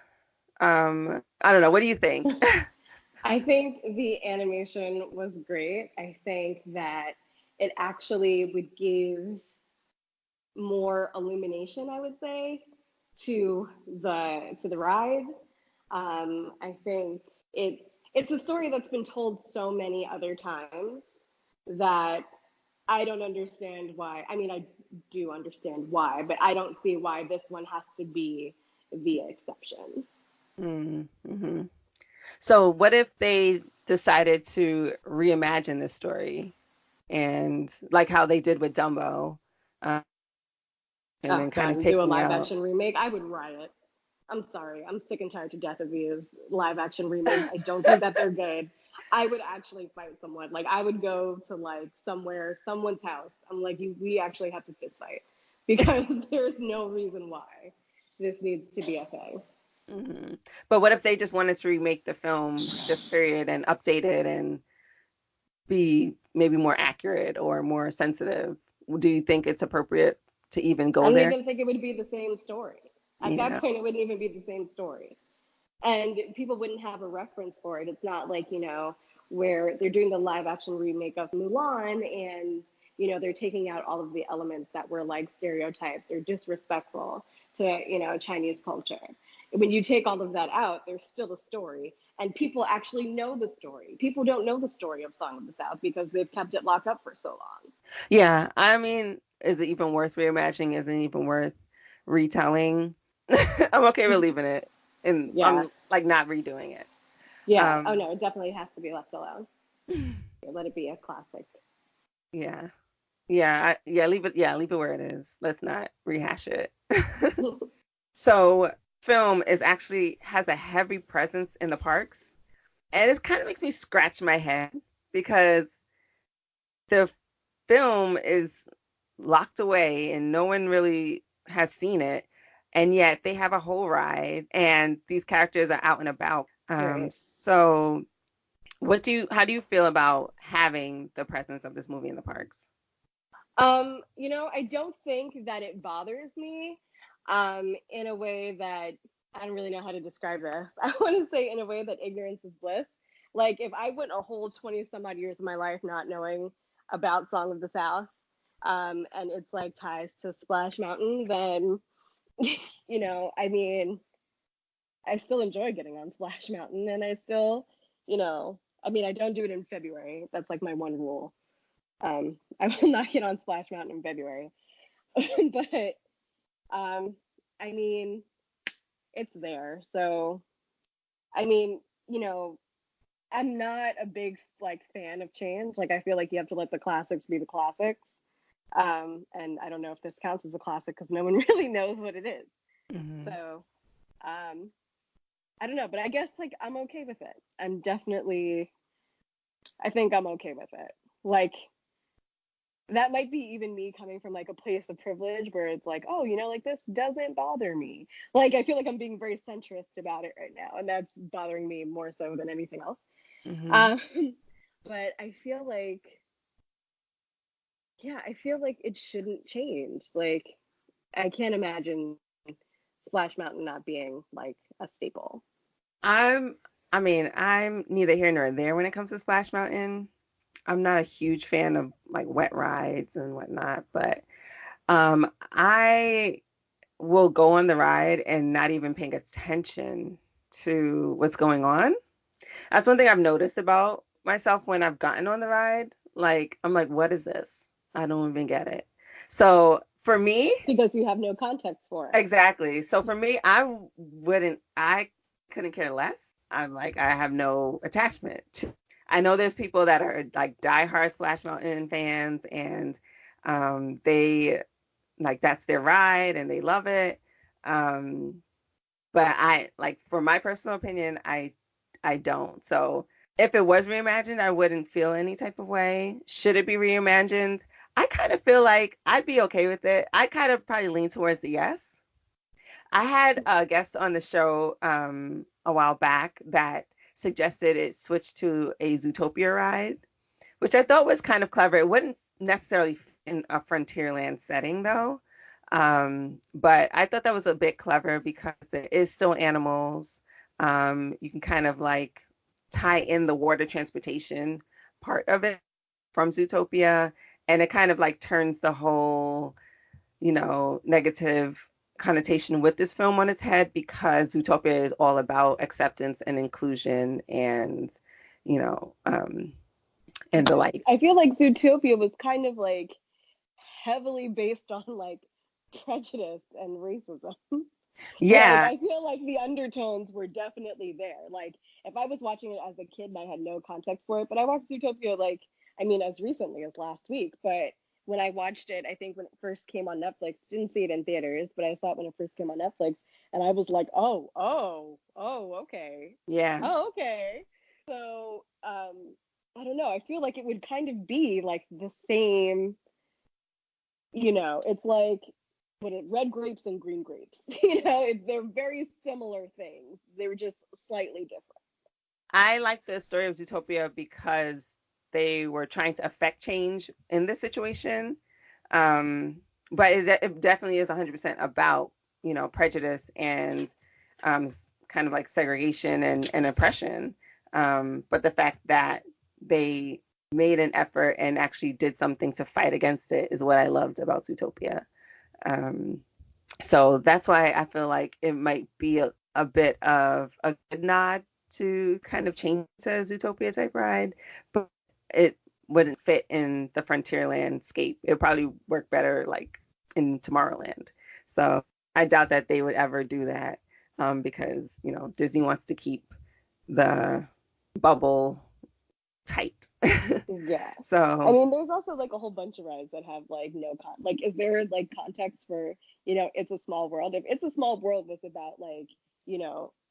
I don't know. What do you think? I think the animation was great. I think that it actually would give more illumination, I would say, to the ride. I think it's a story that's been told so many other times that I don't understand why. I mean, I do understand why, but I don't see why this one has to be the exception. Mm-hmm. So what if they decided to reimagine this story and like how they did with Dumbo, uh, and Oh then kind God, of and do a taking live out. action remake, I would riot. I'm sorry. I'm sick and tired to death of these live action remakes. I don't think that they're good. I would actually fight someone. Like I would go to like somewhere, someone's house. I'm like, we actually have to fist fight because there's no reason why this needs to be a thing. Hmm. But what if they just wanted to remake the film, this period, and update it and be maybe more accurate or more sensitive? Do you think it's appropriate to even I go don't there? even think it would be the same story. At that Yeah. point, it wouldn't even be the same story. And people wouldn't have a reference for it. It's not like, where they're doing the live action remake of Mulan and, they're taking out all of the elements that were like stereotypes or disrespectful to, Chinese culture. When you take all of that out, there's still a story. And people actually know the story. People don't know the story of Song of the South because they've kept it locked up for so long. Yeah. I mean, is it even worth reimagining? Is it even worth retelling? I'm okay with leaving it and Yeah. I'm like not redoing it. Yeah. Oh, Um, no, it definitely has to be left alone. Let it be a classic. yeah. Yeah, leave it where it is. Let's not rehash it. So, film is actually has a heavy presence in the parks, and it kind of makes me scratch my head because the film is locked away and no one really has seen it, and yet they have a whole ride and these characters are out and about. Right. So how do you feel about having the presence of this movie in the parks? I don't think that it bothers me in a way that I don't really know how to describe this. I want to say in a way that ignorance is bliss. Like if I went a whole 20 some odd years of my life not knowing about Song of the South, and it's like ties to Splash Mountain, then, I mean, I still enjoy getting on Splash Mountain and I still, I mean, I don't do it in February. That's like my one rule. I will not get on Splash Mountain in February. But um, I mean, it's there. So I mean, I'm not a big like fan of change. Like I feel like you have to let the classics be the classics. And I don't know if this counts as a classic because no one really knows what it is. Hmm. So um, I don't know, but I guess like I'm okay with it. I think I'm okay with it. Like that might be even me coming from like a place of privilege where it's like, oh, like this doesn't bother me. Like I feel like I'm being very centrist about it right now, and that's bothering me more so than anything else. Hmm. Um, but I feel like, yeah, I feel like it shouldn't change. Like I can't imagine Splash Mountain not being like a staple. I'm, I mean, I'm neither here nor there when it comes to Splash Mountain. I'm not a huge fan of like wet rides and whatnot, but I will go on the ride and not even paying attention to what's going on. That's one thing I've noticed about myself when I've gotten on the ride. Like, I'm like, what is this? I don't even get it. So for me, Because you have no context for it. exactly. So for me, I couldn't care less. I'm like, I have no attachment to. I know there's people that are like diehard Splash Mountain fans and they like that's their ride and they love it. Um, but I like for my personal opinion, I don't. So if it was reimagined, I wouldn't feel any type of way. Should it be reimagined? I kind of feel like I'd be okay with it. I kind of probably lean towards the yes. I had a guest on the show a while back that suggested it switch to a Zootopia ride, which I thought was kind of clever. It wouldn't necessarily fit in a Frontierland setting though. But I thought that was a bit clever because there is still animals. You can kind of like tie in the water transportation part of it from Zootopia, and it kind of like turns the whole, negative connotation with this film on its head because Zootopia is all about acceptance and inclusion and, you know, um, and the like. I feel like Zootopia was kind of like heavily based on like prejudice and racism. Like Yeah, I feel like the undertones were definitely there. Like if I was watching it as a kid and I had no context for it, but I watched Zootopia like I mean as recently as last week, but when I watched it, I think when it first came on Netflix, didn't see it in theaters, but I saw it when it first came on Netflix, and I was like, okay, yeah. okay. So I don't know. I feel like it would kind of be like the same, it's like what it red grapes and green grapes. They're very similar things. They're just slightly different. I like the story of Zootopia because they were trying to affect change in this situation. Um, but it definitely is 100% about, prejudice and kind of like segregation and oppression. But the fact that they made an effort and actually did something to fight against it is what I loved about Zootopia. Um, so that's why I feel like it might be a bit of a good nod to kind of change to a Zootopia type ride, but it wouldn't fit in the Frontier landscape. It would probably work better like in Tomorrowland. So I doubt that they would ever do that because, Disney wants to keep the bubble tight. Yeah. I So mean, there's also like a whole bunch of rides that have like no like is there like context for, It's a Small World? If It's a Small World was about like,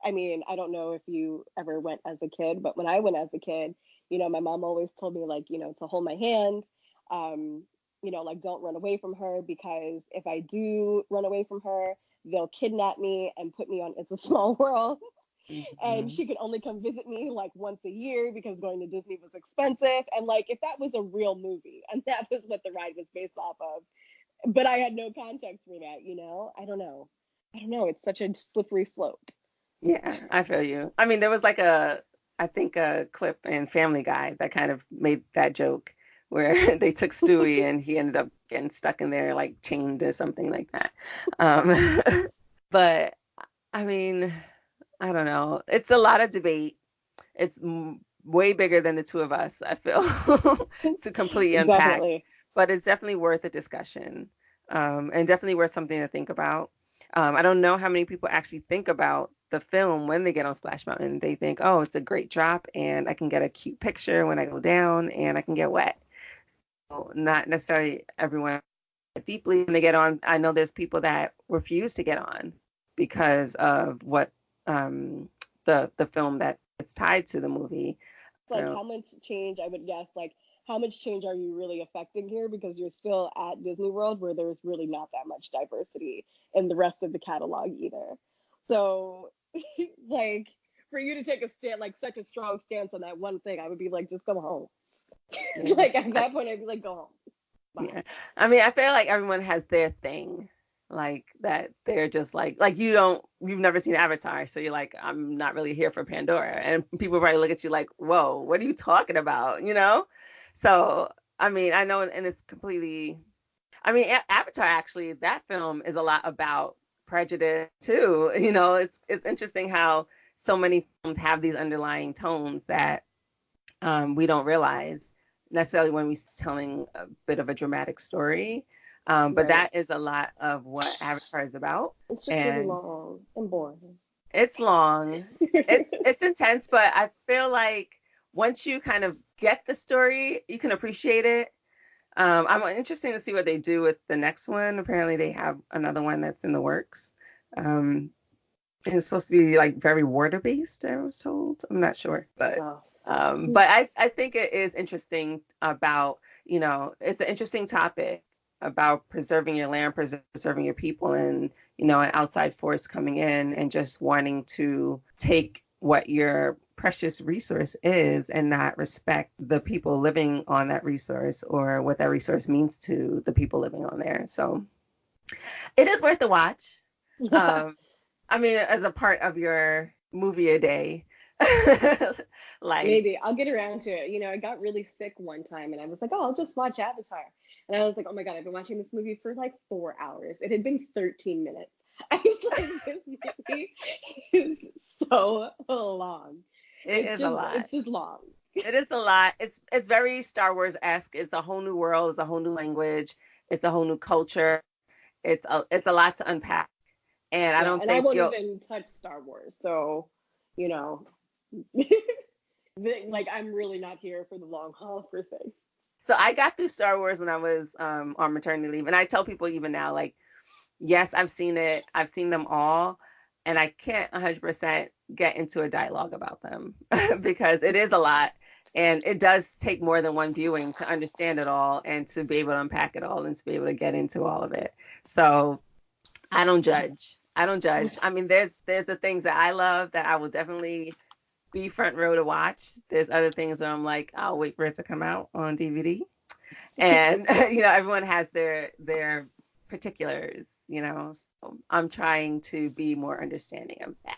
I mean, I don't know if you ever went as a kid, but when I went as a kid, my mom always told me like, to hold my hand, like don't run away from her because if I do run away from her, they'll kidnap me and put me on It's a Small World. And mhm. she could only come visit me like once a year because going to Disney was expensive. And like, if that was a real movie and that was what the ride was based off of, but I had no context for that, I don't know. I don't know. It's such a slippery slope. Yeah, I feel you. I mean, there was like I think a clip in Family Guy that kind of made that joke where they took Stewie and he ended up getting stuck in there, like chained or something like that. Um, but I mean, I don't know. It's a lot of debate. It's way bigger than the two of us, I feel, to completely unpack. Definitely. But it's definitely worth a discussion, and definitely worth something to think about. I don't know how many people actually think about the film when they get on Splash Mountain. They think, oh, it's a great drop, and I can get a cute picture when I go down, and I can get wet. So not necessarily everyone deeply when they get on. I know there's people that refuse to get on because of what the film that it's tied to the movie. Like, So how much change, I would guess, like, how much change are you really affecting here? Because you're still at Disney World where there's really not that much diversity in the rest of the catalog either. So, like, for you to take a stand, like, such a strong stance on that one thing, I would be like, just go home. yeah, Like, at I, that point, I'd be like, go home. Bye. yeah. I mean, I feel like everyone has their thing, like that. They're just like you've never seen Avatar, so you're like, I'm not really here for Pandora, and people probably look at you like, whoa, what are you talking about? So I mean, I know, and it's completely. I mean, Avatar actually, that film is a lot about prejudice too. It's interesting how so many films have these underlying tones that we don't realize necessarily when we're telling a bit of a dramatic story. But Right. that is a lot of what Avatar is about, It's just really and long and boring. it's long. It's intense, but I feel like once you kind of get the story, you can appreciate it. I'm interested to see what they do with the next one. Apparently, they have another one that's in the works. Um, and it's supposed to be like very water based, I was told. I'm not sure, but Oh. but I think it is interesting about, it's an interesting topic. about preserving your land, preserving your people, and an outside force coming in and just wanting to take what your precious resource is and not respect the people living on that resource or what that resource means to the people living on there. So it is worth the watch. Yeah. Um, I mean, as a part of your movie a day, like Maybe I'll get around to it. I got really sick one time and I was like, oh, I'll just watch Avatar. And I was like, oh my God, I've been watching this movie for like 4 hours. It had been 13 minutes. I was like, this movie is so long. it is a lot. It's just long. It is a lot. It's very Star Wars-esque. It's a whole new world. It's a whole new language. It's a whole new culture. It's a lot to unpack. And I Yeah, don't and I think won't you'll. even touch Star Wars. So, you know, like I'm really not here for the long haul for things. So I got through Star Wars when I was on maternity leave, and I tell people even now, like, yes, I've seen it. I've seen them all, and I can't 100% get into a dialogue about them because it is a lot. And it does take more than one viewing to understand it all and to be able to unpack it all and to be able to get into all of it. So I don't judge. I don't judge. I mean, there's the things that I love that I will definitely be front row to watch. There's other things that I'm like, I'll wait for it to come out on DVD. And everyone has their particulars. So I'm trying to be more understanding of that.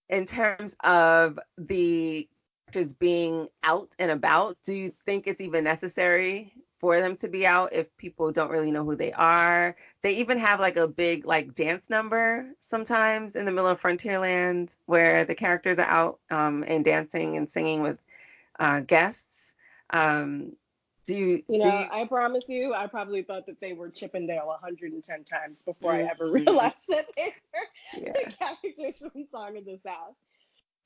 In terms of the actors being out and about, do you think it's even necessary for them to be out if people don't really know who they are? They even have like a big like dance number sometimes in the middle of Frontierland where the characters are out and dancing and singing with guests. Um, do you? I promise you, I probably thought that they were Chippendale 110 times before I ever Mhm. realized that they were the Yeah, characters from Song of the South.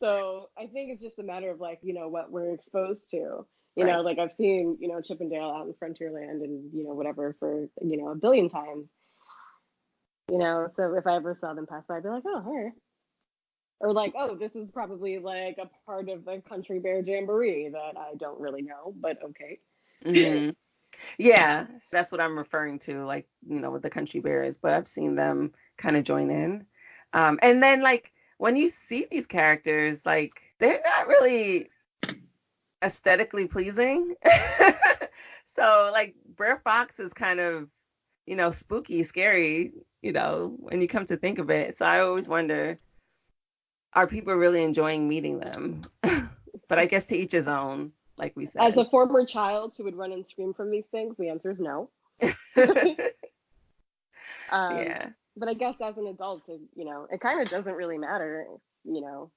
So I think it's just a matter of like, what we're exposed to. right. Like I've seen, Chippendale out in Frontierland and, whatever for, a billion times. So if I ever saw them pass by, I'd be like, oh, her. Or like, oh, this is probably like a part of the Country Bear Jamboree that I don't really know, but okay. Hmm. Yeah, that's what I'm referring to, like, with the country bears, but I've seen them kind of join in. And then, like, when you see these characters, like, they're not really aesthetically pleasing. So, like, Brer Fox is kind of, spooky, scary, when you come to think of it. So I always wonder, are people really enjoying meeting them? But I guess to each his own, like we As a said. former child who would run and scream from these things, the answer is no. Um, Yeah. but I guess as an adult, it kind of doesn't really matter, you know,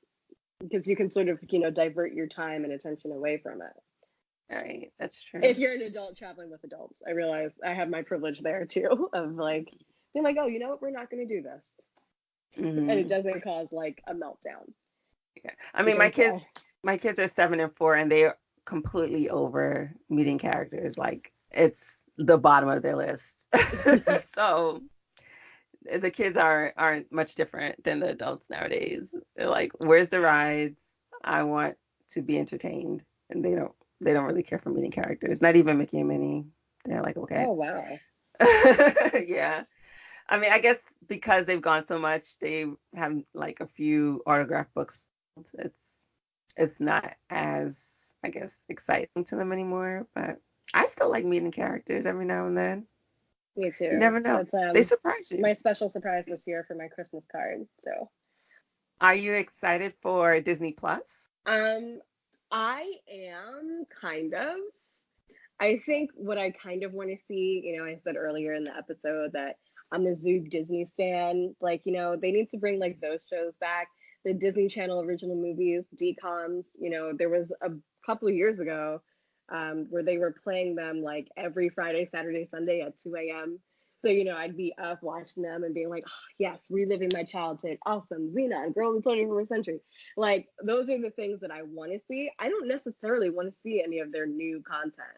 because you can sort of, divert your time and attention away from it. All right. That's If true. you're an adult traveling with adults, I realize I have my privilege there too of like being like, oh, you know what, we're not going to do this, and it Hmm. doesn't cause like a meltdown, Yeah. I which mean, I, my kids are 7 and 4, and they're completely over meeting characters. Like it's the bottom of their list. So the kids aren't much different than the adults nowadays. They're like, "Where's the rides? I want to be entertained," and they don't really care for meeting characters. Not even Mickey and Minnie. They're like, okay. oh wow. Yeah. I mean, I guess because they've gone so much, they have like a few autograph books. It's it's not as, I guess, exciting to them anymore. But I still like meeting characters every now and then. Me You too. never know. That's They surprise you. my special surprise this year for my Christmas card. So Are you excited for Disney Plus? um I am kind of. I think what I kind of want to see, I said earlier in the episode that I'm a Zoog Disney stan. Like, they need to bring like those shows back. The Disney Channel original movies, DComs, there was a couple of years ago where they were playing them like every Friday, Saturday, Sunday at 2 a.m. So, I'd be up watching them and being like, oh, yes, reliving my childhood. Awesome. Xena, girl of the 21st century. Like, those are the things that I want to see. I don't necessarily want to see any of their new content.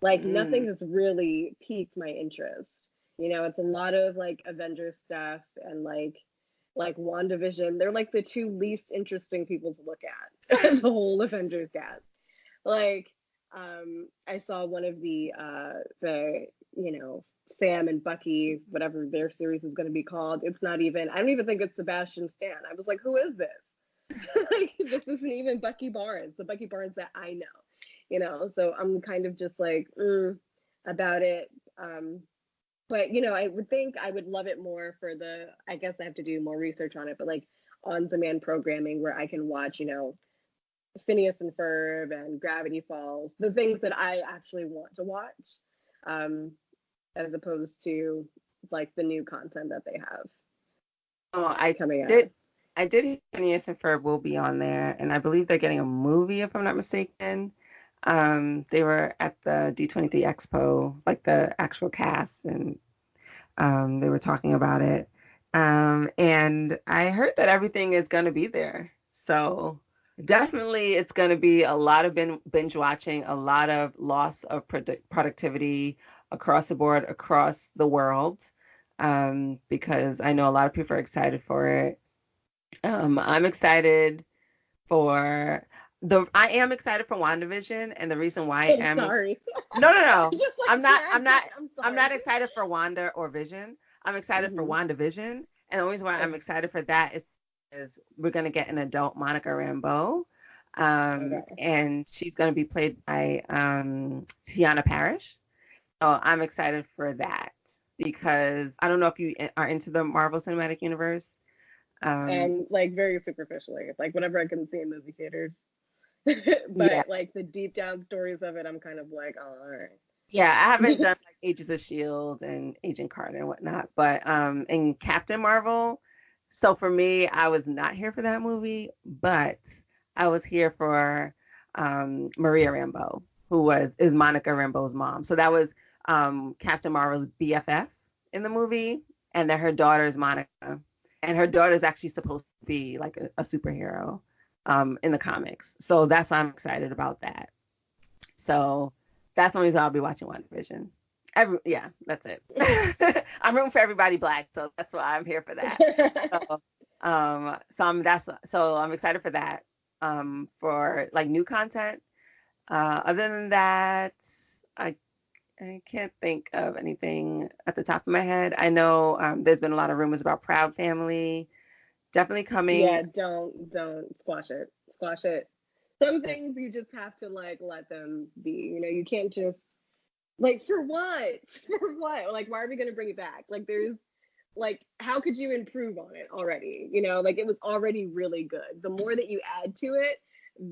Like Mm, nothing has really piqued my interest. It's a lot of like Avengers stuff and like WandaVision. They're like the two least interesting people to look at the whole Avengers cast. Like, I saw one of the Sam and Bucky, whatever their series is going to be called. It's not even. I don't even think it's Sebastian Stan. I was like, who is this? Like, this isn't even Bucky Barnes, the Bucky Barnes that I know. So I'm kind of just like about it. But I would think I would love it more for I guess I have to do more research on it, but like on demand programming where I can watch, Phineas and Ferb and Gravity Falls, the things that I actually want to watch, um, as opposed to like the new content that they have Oh, I coming out. did. I did hear Phineas and Ferb will be on there, and I believe they're getting a movie, if I'm not mistaken. They were at the D23 Expo, like the actual cast, and they were talking about it. And I heard that everything is going to be there. So definitely it's going to be a lot of binge watching, a lot of loss of productivity across the board, across the world, because I know a lot of people are excited for it. I'm excited for I am excited for WandaVision, and the reason why I I'm am sorry. no, no, no. Just like I'm not. I'm dragged not. it. I'm I'm sorry. not excited for Wanda or Vision. I'm excited for Hmm. WandaVision, and the reason why I'm Okay. excited for that is we're gonna get an adult Monica Rambeau, Okay. and she's gonna be played by Tiana Parrish. So I'm excited for that because I don't know if you are into the Marvel Cinematic Universe. And like very superficially, like whatever I can see in movie theaters. Yeah, But like the deep down stories of it, I'm kind of like, oh, all yeah, I haven't right. done like Ages of Shield and Agent Carter and whatnot, but in Captain Marvel, so for me, I was not here for that movie, but I was here for Maria Rambeau, who is Monica Rambeau's mom. So that was Captain Marvel's BFF in the movie, and then her daughter is Monica, and her daughter is actually supposed to be like a superhero in the comics. So that's why I'm excited about that. So that's the only reason I'll be watching WandaVision. Yeah, that's it. I'm rooting for everybody black, so that's why I'm here for that. So, so I'm excited for that. For like new content. Other than that, I I can't think of anything at the top of my head. I know there's been a lot of rumors about Proud Family. Definitely coming. Yeah, don't squash it. Squash it. Some things you just have to like let them be. You can't just like for what? For what? Like why are we gonna bring it back? Like there's like how could you improve on it already? Like it was already really good. The more that you add to it,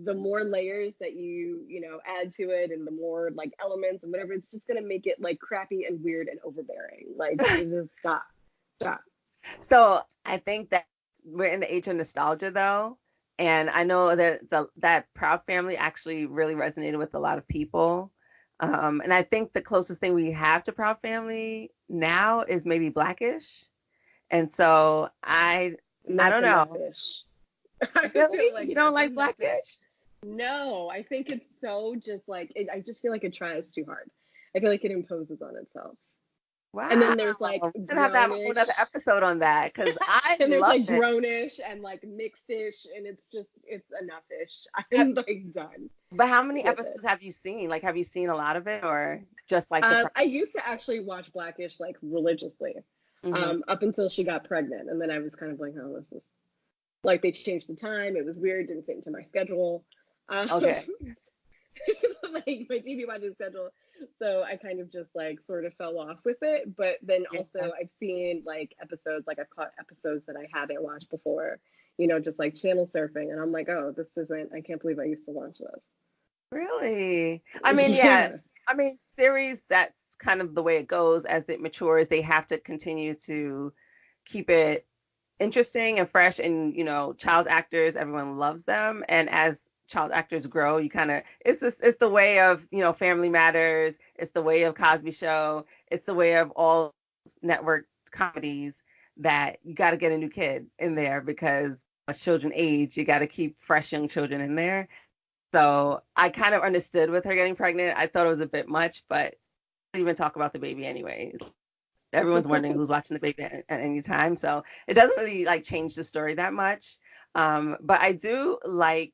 the more layers that you add to it and the more like elements and whatever, it's just gonna make it like crappy and weird and overbearing. Like just stop. Stop. So I think that we're in the age of nostalgia, though, and I know that that Proud Family actually really resonated with a lot of people. And I think the closest thing we have to Proud Family now is maybe Blackish. And so And I that's don't know. enough-ish. I feel Really? like You don't that's like enough-ish. Blackish? No, I think it's so just like I just feel like it tries too hard. I feel like it imposes on itself. And Wow. then there's like We're gonna have to have a whole other grownish, episode on that because I and there's love like it. grownish and like mixedish, and it's enough-ish. Ha- I'm like done But how many with it. episodes have you seen? Like, have you seen a lot of it or just like the? I used to actually watch Blackish like religiously, Mm-hmm. up until she got pregnant, and then I was kind of like, oh, this is like they changed the time. It was weird, didn't fit into my schedule. Okay. Like my TV watching schedule. So I kind of just like sort of fell off with it. But then Yeah. also I've seen like episodes, like I've caught episodes that I haven't watched before, just like channel surfing. And I'm like, oh, I can't believe I used to watch Really? I this. mean, yeah. Yeah. I mean, series, that's kind of the way it goes as it matures. They have to continue to keep it interesting and fresh. And, child actors, everyone loves them. And as child actors grow, it's the way of, Family Matters. It's the way of Cosby Show. It's the way of all network comedies that you got to get a new kid in there because as children age, you got to keep fresh young children in there. So I kind of understood with her getting pregnant. I thought it was a bit much, but I didn't even talk about the baby anyway. Everyone's wondering who's watching the baby at any time. So it doesn't really like change the story that much. But I do like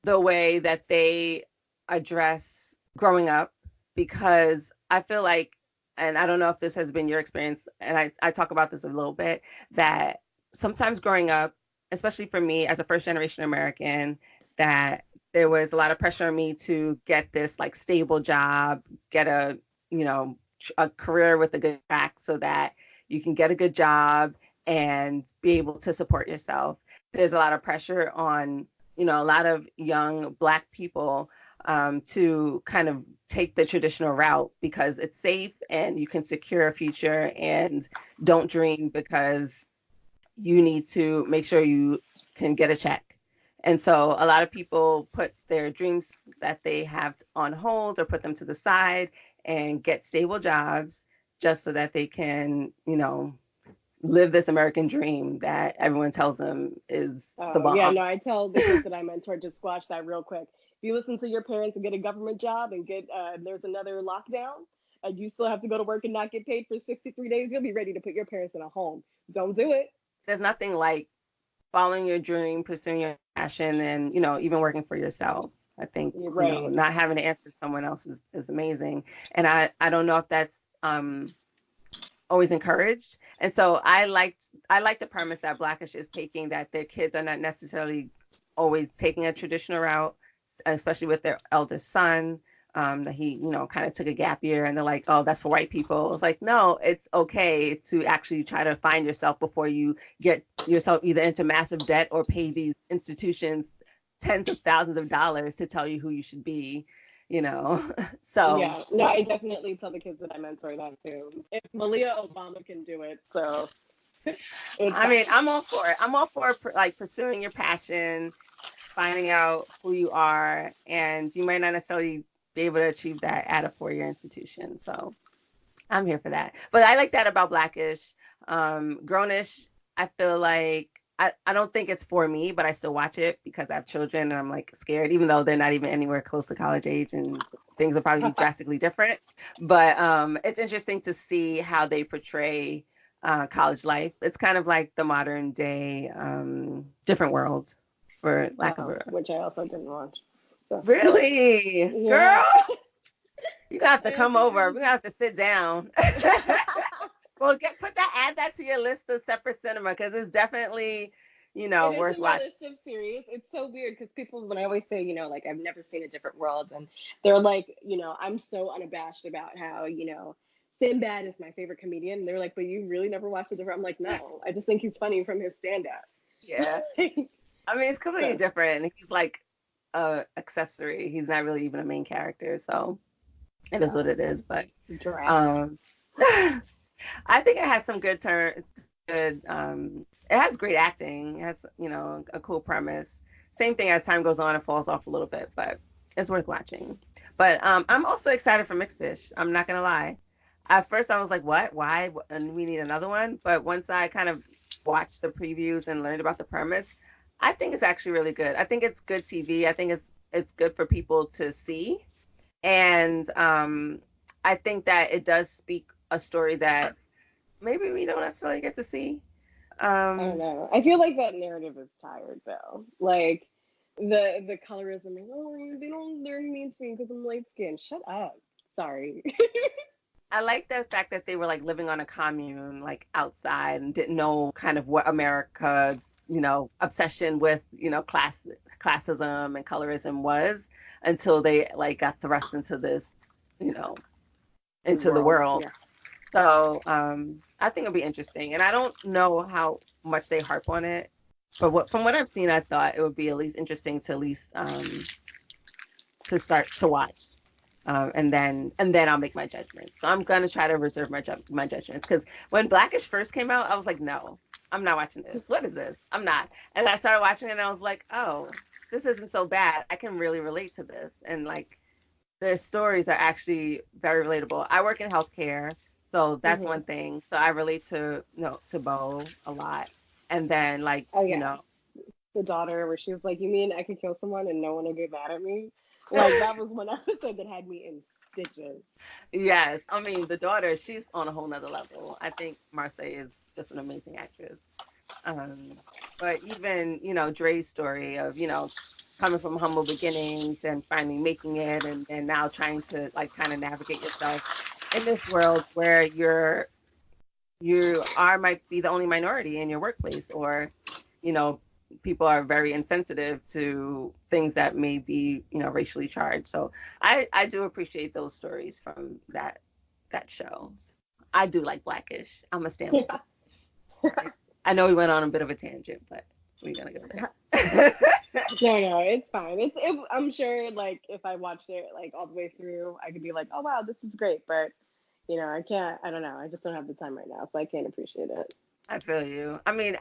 the way that they address growing up, because I feel like, and I don't know if this has been your experience, and I talk about this a little bit, that sometimes growing up, especially for me as a first generation American, that there was a lot of pressure on me to get this like stable job, get a, you know, a career with a good track so that you can get a good job and be able to support yourself. There's a lot of pressure on, a lot of young Black people to kind of take the traditional route because it's safe and you can secure a future, and don't dream because you need to make sure you can get a check. And so a lot of people put their dreams that they have on hold or put them to the side and get stable jobs just so that they can, live this American dream that everyone tells them is the Oh, yeah, bomb. no, I tell the kids that I mentor to squash that real quick. If you listen to your parents and get a government job and there's another lockdown and you still have to go to work and not get paid for 63 days, you'll be ready to put your parents in a home. Don't do it. There's nothing like following your dream, pursuing your passion, and even working for yourself. I think You're right. not having to answer to someone else is amazing, and I don't know if that's always encouraged. And so I like the premise that Blackish is taking, that their kids are not necessarily always taking a traditional route, especially with their eldest son. That he, kind of took a gap year, and they're like, oh, that's for white people. It's like, no, it's okay to actually try to find yourself before you get yourself either into massive debt or pay these institutions tens of thousands of dollars to tell you who you should be, you know. So Yeah, no, I definitely tell the kids that I mentor that too. If Malia Obama can do it, so it's I mean, fine. I'm all for it. I'm all for like pursuing your passion, finding out who you are, and you might not necessarily be able to achieve that at a 4-year institution. So I'm here for that. But I like that about Blackish. Grownish, I feel like I don't think it's for me, but I still watch it because I have children and I'm like scared, even though they're not even anywhere close to college age and things will probably be drastically different. But it's interesting to see how they portray college life. It's kind of like the modern day different world, for lack of a. Which I also didn't watch. So Really? yeah, Girl, you got to it's, come over. We it's have to sit down. Well, add that to your list of separate cinema because it's definitely, it is worth in my watching. list of series. It's so weird because people, when I always say, like I've never seen a different world, and they're like, I'm so unabashed about how, Sinbad is my favorite comedian. And they're like, but you really never watched a different? I'm like, no, I just think he's funny from his stand up. Yeah. I mean, it's completely So, different. And he's like a accessory. He's not really even a main character. So it is what it is. But Drax. um, I think it has some good turns. Good. It has great acting. It has, a cool premise. Same thing as time goes on, it falls off a little bit, but it's worth watching. But I'm also excited for Mixed Dish. I'm not gonna lie. At first, I was like, "What? Why? And we need another one." But once I kind of watched the previews and learned about the premise, I think it's actually really good. I think it's good TV. I think it's good for people to see, and I think that it does speak a story that maybe we don't necessarily get to see. I don't Um, know. I feel like that narrative is tired though. Like the colorism. Like, oh, they don't. They're mean to me because I'm light skinned. Shut up. Sorry. I like the fact that they were like living on a commune, like outside, and didn't know kind of what America's, obsession with, classism and colorism was until they like got thrust into this, you know, into the World. world. Yeah. So I think it'll be interesting. And I don't know how much they harp on it, but from what I've seen, I thought it would be at least interesting to at least to start to watch. And then I'll make my judgments. So I'm gonna try to reserve my judgments because when Blackish first came out, I was like, no, I'm not watching this. What is this? I'm not. And I started watching it, and I was like, oh, this isn't so bad. I can really relate to this, and like the stories are actually very relatable. I work in healthcare, so that's Hmm. one thing. So I relate to to Bo a lot, and then like Oh yeah. The daughter where she was like, "You mean I could kill someone and no one will get mad at me?" Like that was one episode that had me in stitches. Yes, I mean the daughter, she's on a whole nother level. I think Marseille is just an amazing actress. Um, but even Dre's story of coming from humble beginnings and finally making it, and now trying to like kind of navigate yourself in this world where you might be the only minority in your workplace, or you know people are very insensitive to things that may be racially charged. So I do appreciate those stories from that show. So I do like Blackish. I'm a stand with Yeah. Blackish. Sorry, I know we went on a bit of a tangent, but we're gonna go there. No, no, it's fine. I'm sure, like, if I watched it like all the way through, I could be like, oh wow, this is great. But I can't. I don't know. I just don't have the time right now, so I can't appreciate it. I feel you. I mean,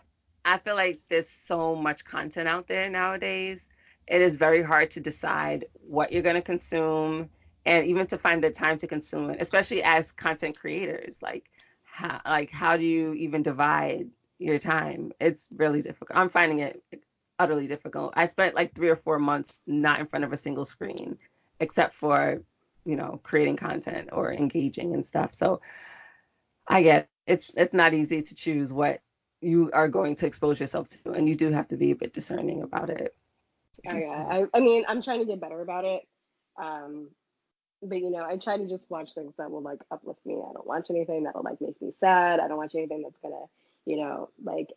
I feel like there's so much content out there nowadays. It is very hard to decide what you're going to consume and even to find the time to consume it, especially as content creators. Like how do you even divide your time? It's really difficult. I'm finding it utterly difficult. I spent like 3 or 4 months not in front of a single screen except for, creating content or engaging and stuff. So I get it's not easy to choose what you are going to expose yourself to, and you do have to be a bit discerning about it. Oh And so, yeah. I mean, I'm trying to get better about it. Um, but I try to just watch things that will like uplift me. I don't watch anything that'll like make me sad. I don't watch anything that's gonna, like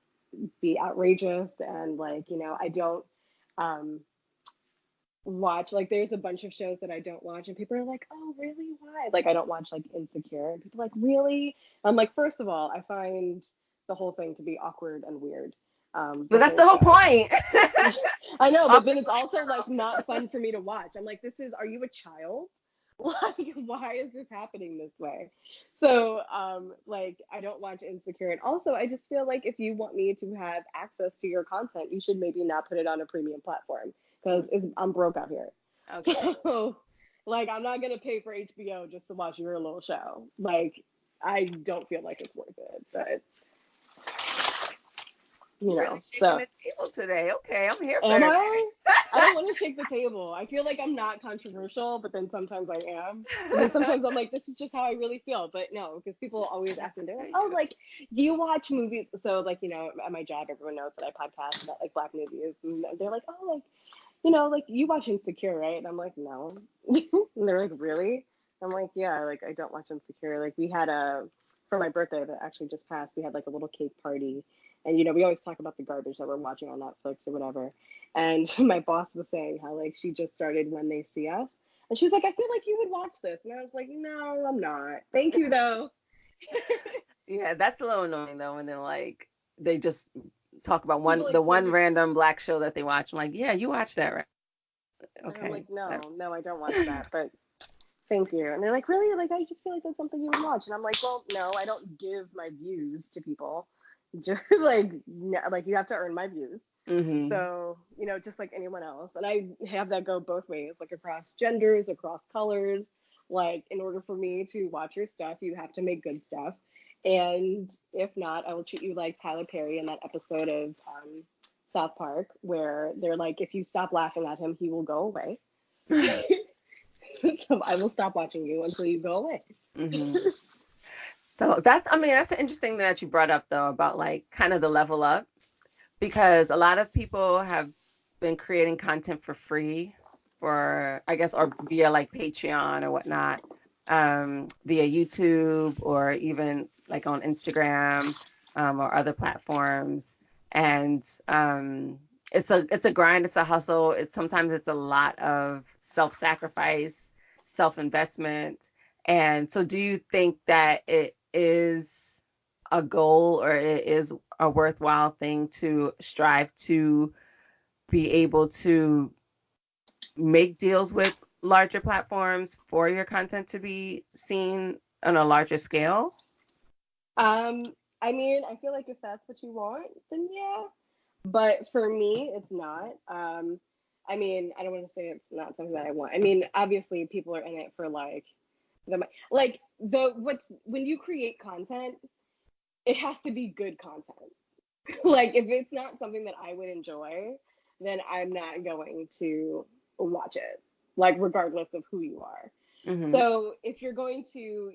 be outrageous. And like, I don't um watch, like, there's a bunch of shows that I don't watch, and people are like, oh really, why? Like, I don't watch like Insecure, and people are like, really? I'm like, first of all, I find the whole thing to be awkward and weird. but The that's whole the whole show. point. I know, but Awkward then it's also like girls. not fun for me to watch. I'm like, are you a child? Like, why is this happening this way? So, like, I don't watch Insecure. And also, I just feel like if you want me to have access to your content, you should maybe not put it on a premium platform because I'm broke out here. Okay. So, like, I'm not going to pay for HBO just to watch your little show. Like, I don't feel like it's worth it. But, Really shaking so. the table today. Okay, I'm here for Am it. I? I don't want to shake the table. I feel like I'm not controversial, but then sometimes I am. But then sometimes I'm like, this is just how I really feel. But no, because people always ask me, they're like, oh, like, do you watch movies? So, like, at my job, everyone knows that I podcast about, like, Black movies. And they're like, oh, like, like, you watch Insecure, right? And I'm like, no. And they're like, really? I'm like, yeah, like, I don't watch Insecure. Like, we had for my birthday that actually just passed, we had, like, a little cake party. And, we always talk about the garbage that we're watching on Netflix or whatever. And my boss was saying how, like, she just started When They See Us. And she's like, I feel like you would watch this. And I was like, no, I'm not. Thank you, though. Yeah, that's a little annoying though, when they're like they just talk about People the like one celebrity. random black show that they watch. I'm like, yeah, you watch that, right? And I'm Okay. like, no, no, I don't watch that. But thank you. And they're like, really? Like, I just feel like that's something you would watch. And I'm like, well, no, I don't give my views to people. Just like, no, like, you have to earn my views. Mm-hmm. So, just like anyone else. And I have that go both ways, like across genders, across colors. Like, in order for me to watch your stuff, you have to make good stuff. And if not, I will treat you like Tyler Perry in that episode of South Park, where they're like, if you stop laughing at him, he will go away. So I will stop watching you until you go away. Mm-hmm. So I mean, that's interesting that you brought up though about like kind of the level up, because a lot of people have been creating content for free for, I guess, or via like Patreon or whatnot, via YouTube or even like on Instagram, or other platforms. And it's a grind, it's a hustle. Sometimes it's a lot of self-sacrifice, self-investment. And so do you think that it is a goal, or it is a worthwhile thing to strive to be able to make deals with larger platforms for your content to be seen on a larger scale? Um, I mean, I feel like if that's what you want, then yeah. But for me, it's not. I mean, I don't want to say it's not something that I want. I mean, obviously, people are in it for like like the what's when you create content, it has to be good content. Like, if it's not something that I would enjoy, then I'm not going to watch it. Like, regardless of who you are. Mm-hmm. So if you're going to,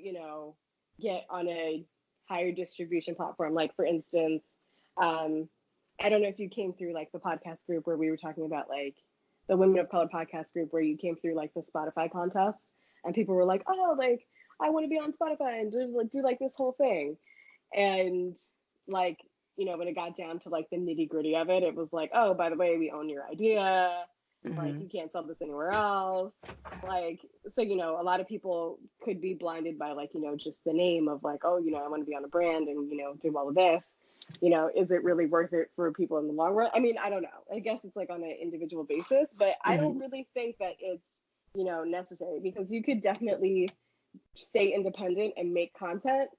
get on a higher distribution platform, like for instance, um, I don't know if you came through like the podcast group where we were talking about like the Women of Color podcast group where you came through like the Spotify contest, and people were like, oh, like I want to be on Spotify and do like this whole thing, and like when it got down to like the nitty gritty of it, it was like, oh, by the way, we own your idea, like Mm-hmm. you can't sell this anywhere else, like so a lot of people could be blinded by like just the name of like, oh, I want to be on a brand and do all of this. Is it really worth it for people in the long run? I mean, I don't know. I guess it's like on an individual basis, but I don't Mm-hmm. really think that it's necessary, because you could definitely stay independent and make content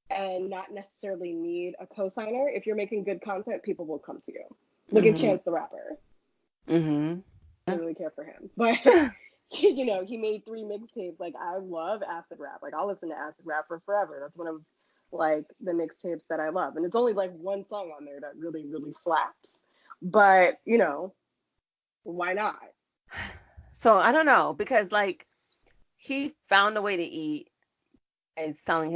and not necessarily need a co-signer. If you're making good content, people will come to you. Look at Mm-hmm. Chance the Rapper. Mm-hmm. I don't really care for him, but he made 3 mixtapes. Like, I love acid rap. Like, I'll listen to acid rap for forever. That's one of like the mixtapes that I love, and it's only like one song on there that really really slaps. But why not? So I don't know because like he found a way to eat and selling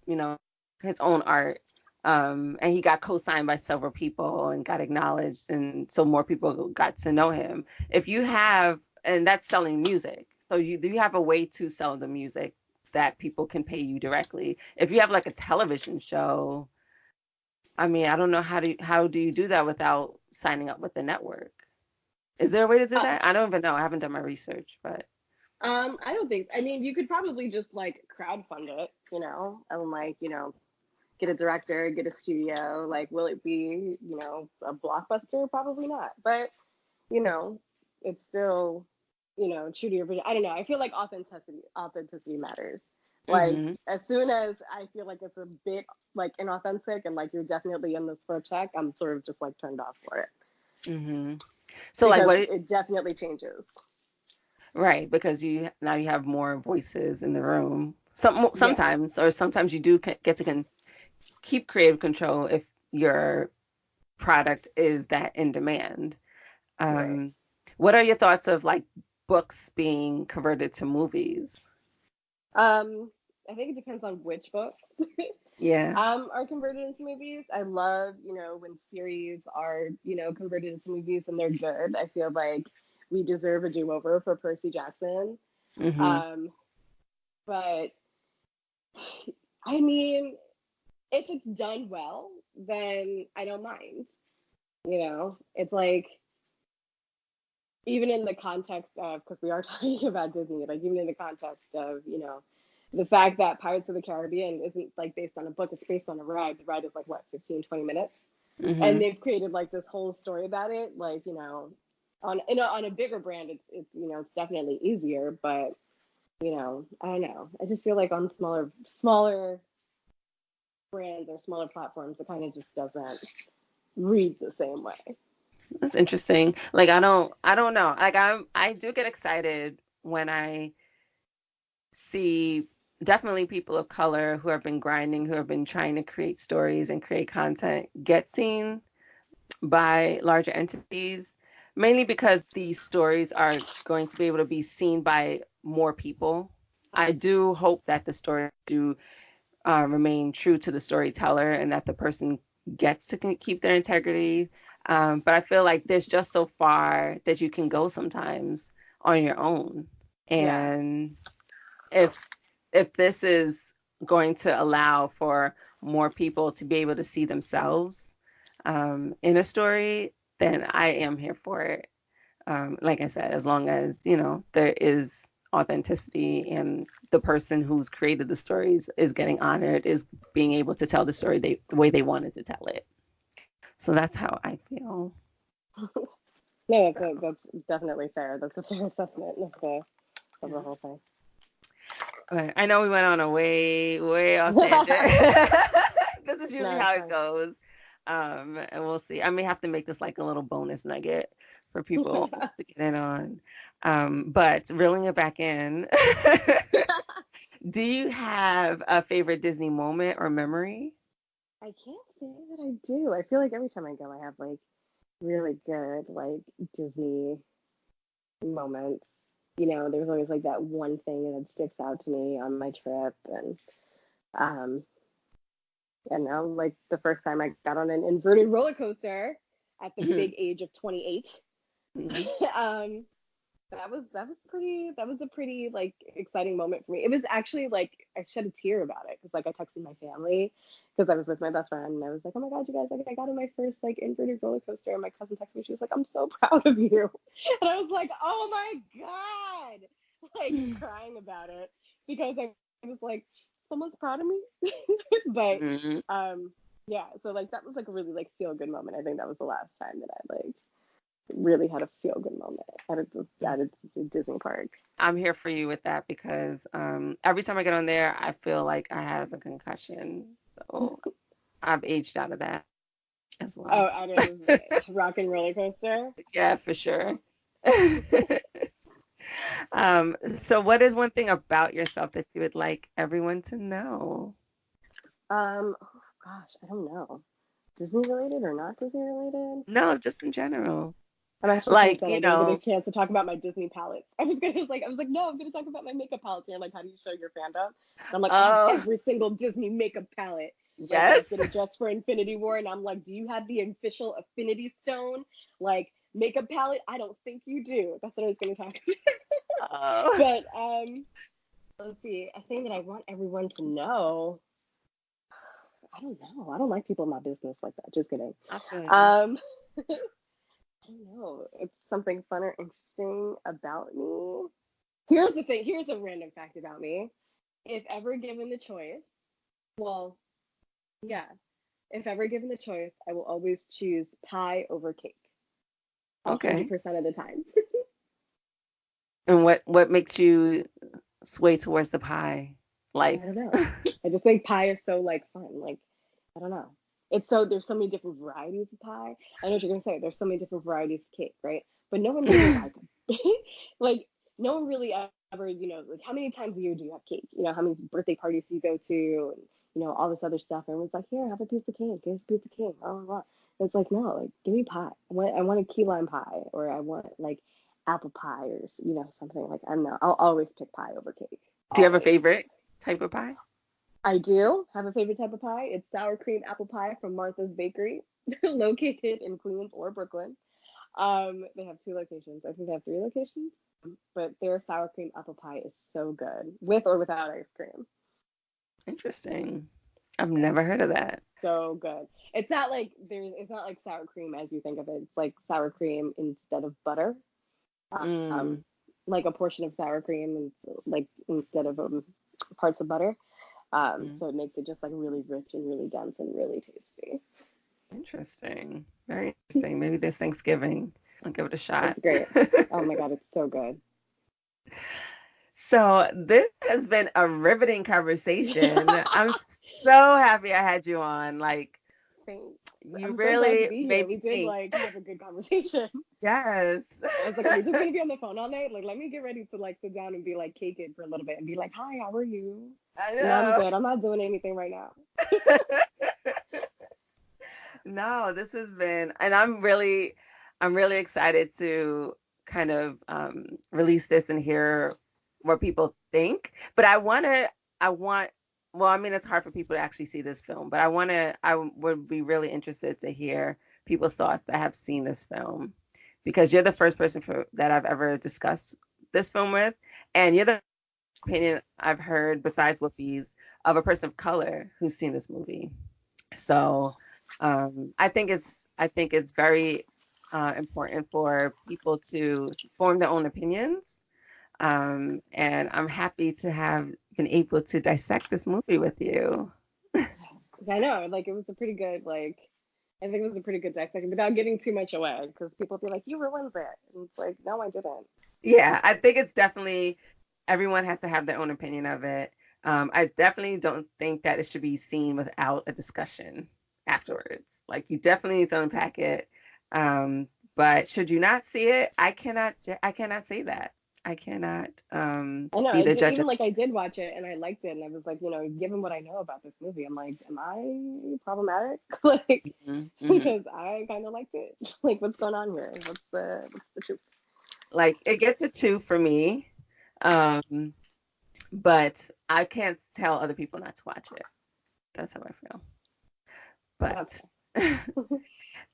you know, his own art. And he got co-signed by several people and got acknowledged, and so more people got to know him. If you have, and that's selling music, so you have a way to sell the music that people can pay you directly. If you have like a television show, I mean, I don't know how do you do that without signing up with the network? Is there a way to do Uh, that? I don't even know. I haven't done my research, but I don't think. I mean, you could probably just like crowdfund it, and like get a director, get a studio. Like, will it be a blockbuster? Probably not. But you know, it's still true to your vision. I don't know. I feel like authenticity matters. Like, mm-hmm, as soon as I feel like it's a bit like inauthentic and like you're definitely in this for a check, I'm sort of just like turned off for it, mm-hmm. So like because what? it definitely changes. Right, because you have more voices in the room. Yeah, Sometimes you do get to keep creative control if your product is that in demand. right. Um, what are your thoughts of like books being converted to movies? I think it depends on which books Yeah. are converted into movies. I love, when series are, converted into movies and they're good. I feel like we deserve a do-over for Percy Jackson. Mhm. Um, but I mean, if it's done well, then I don't mind. It's like, even in the context of, because we are talking about Disney, like even in the context of, the fact that Pirates of the Caribbean isn't like based on a book, it's based on a ride. The ride is like what, 15, 20 minutes. And Mhm. they've created like this whole story about it. Like, on a bigger brand, it's it's definitely easier, but I don't know. I just feel like on smaller brands or smaller platforms, it kind of just doesn't read the same way. That's interesting. Like I don't know. Like I do get excited when I see definitely people of color who have been grinding, who have been trying to create stories and create content get seen by larger entities, mainly because these stories are going to be able to be seen by more people. I do hope that the stories do remain true to the storyteller and that the person gets to keep their integrity. But I feel like there's just so far that you can go sometimes on your own. Yeah. And if if this is going to allow for more people to be able to see themselves in a story, then I am here for it. Like I said, as long as there is authenticity and the person who's created the stories is getting honored, is being able to tell the story the way they wanted to tell it. So that's how I feel. No, that's definitely fair. That's a fair assessment of the Yeah. whole thing. But I know we went on a way off tangent. No, This is usually it's how it fine. goes. And we'll see. I may have to make this like a little bonus nugget for people to get in on. But reeling it back in, do you have a favorite Disney moment or memory? I can't say that I do. I feel like every time I go, I have like really good like Disney moments. There's always like that one thing that sticks out to me on my trip, and um, like the first time I got on an inverted roller coaster at the big age of 28. Mhm. That was a pretty like exciting moment for me. It was actually like I shed a tear about it because like I texted my family because I was with my best friend and I was like, oh my god, you guys, like I got on my first like inverted roller coaster, and my cousin texted me. She was like, I'm so proud of you, and I was like, oh my god, like crying about it because I was like, someone's proud of me. But Mhm. yeah, so like that was like a really like feel good moment. I think that was the last time that I like really had a feel good moment at a Disney park. I'm here for you with that because every time I get on there, I feel like I have a concussion. So I've aged out of that as well. Oh, out of Rock and Roller Coaster. Yeah, for sure. So what is one thing about yourself that you would like everyone to know? Oh, gosh, I don't know. Disney related or not Disney related? No, just in general. I'm actually kind of Like, sad I didn't get a chance to talk about my Disney palettes. I was like, no, I'm gonna talk about my makeup palettes. And you're like, how do you show your fandom? And I'm like, I have oh, every single Disney makeup palette. Like I yes. did it just for Infinity War, and I'm like, do you have the official Affinity Stone like makeup palette? I don't think you do. That's what I was gonna talk Oh, about. But let's see. A thing that I want everyone to know. I don't know. I don't like people in my business like that. Just kidding. I feel you. Um, I don't know. It's something fun or interesting about me. Here's the thing. Here's a random fact about me. If ever given the choice, well, yeah. If ever given the choice, I will always choose pie over cake. Okay. 100% of the time. And what makes you sway towards the pie I life? don't know. I just think pie is so like fun. Like, I don't know. It's so there's so many different varieties of pie. I know what you're gonna say. There's so many different varieties of cake, right? But no one really like like no one really ever, like how many times a year do you have cake? You know, how many birthday parties do you go to, and all this other stuff. And it's like, here, have a piece of cake, give us a piece of cake, blah blah blah. It's like, no, like give me pie. I want a key lime pie, or I want like apple pie, or something like I don't know. I'll always pick pie over cake. Do you have a Always. favorite type of pie? I do have a favorite type of pie. It's sour cream apple pie from Martha's Bakery, located in Queens or Brooklyn. They have two locations. I think they have three locations, but their sour cream apple pie is so good, with or without ice cream. Interesting. I've never Yeah, heard of that. so good. It's not like sour cream as you think of it. It's like sour cream instead of butter. Um, Mm, like a portion of sour cream and like instead of parts of butter. mm. So it makes it just like really rich and really dense and really tasty. Interesting. Very interesting. Maybe this Thanksgiving I'll give it a shot. It's great. Oh my god, it's so good. So this has been a riveting conversation. I'm so happy I had you on. Like, Thanks. you I'm so glad to really be here. made We me did think. like have a good conversation. Yes. I was like, are we just gonna be on the phone all night? Like, let me get ready to like sit down and be like cake it for a little bit and be like, hi, how are you? I No, I'm know. good. I'm not doing anything right now. No, this has been, and I'm really excited to kind of release this and hear what people think. But I want, well, I mean, it's hard for people to actually see this film, but I would be really interested to hear people's thoughts that have seen this film, because you're the first person that I've ever discussed this film with, and you're the opinion I've heard besides Whoopi's of a person of color who's seen this movie. So I think it's very important for people to form their own opinions. And I'm happy to have been able to dissect this movie with you. I know, like it was a pretty good like. I think it was a pretty good dissection without giving too much away because people be like, "You ruined it," and it's like, "No, I didn't." Yeah, I think it's definitely everyone has to have their own opinion of it. I definitely don't think that it should be seen without a discussion afterwards. Like you definitely need to unpack it. But should you not see it, I cannot say that. I cannot I know. be the judge Even of. like I did watch it and I liked it, and I was like, given what I know about this movie, I'm like, am I problematic? Like, Mhm, mhm. because I kind of liked it. Like, what's going on here? What's the truth? Like it gets a two for me. Um, but I can't tell other people not to watch it. That's how I feel. That's But fair.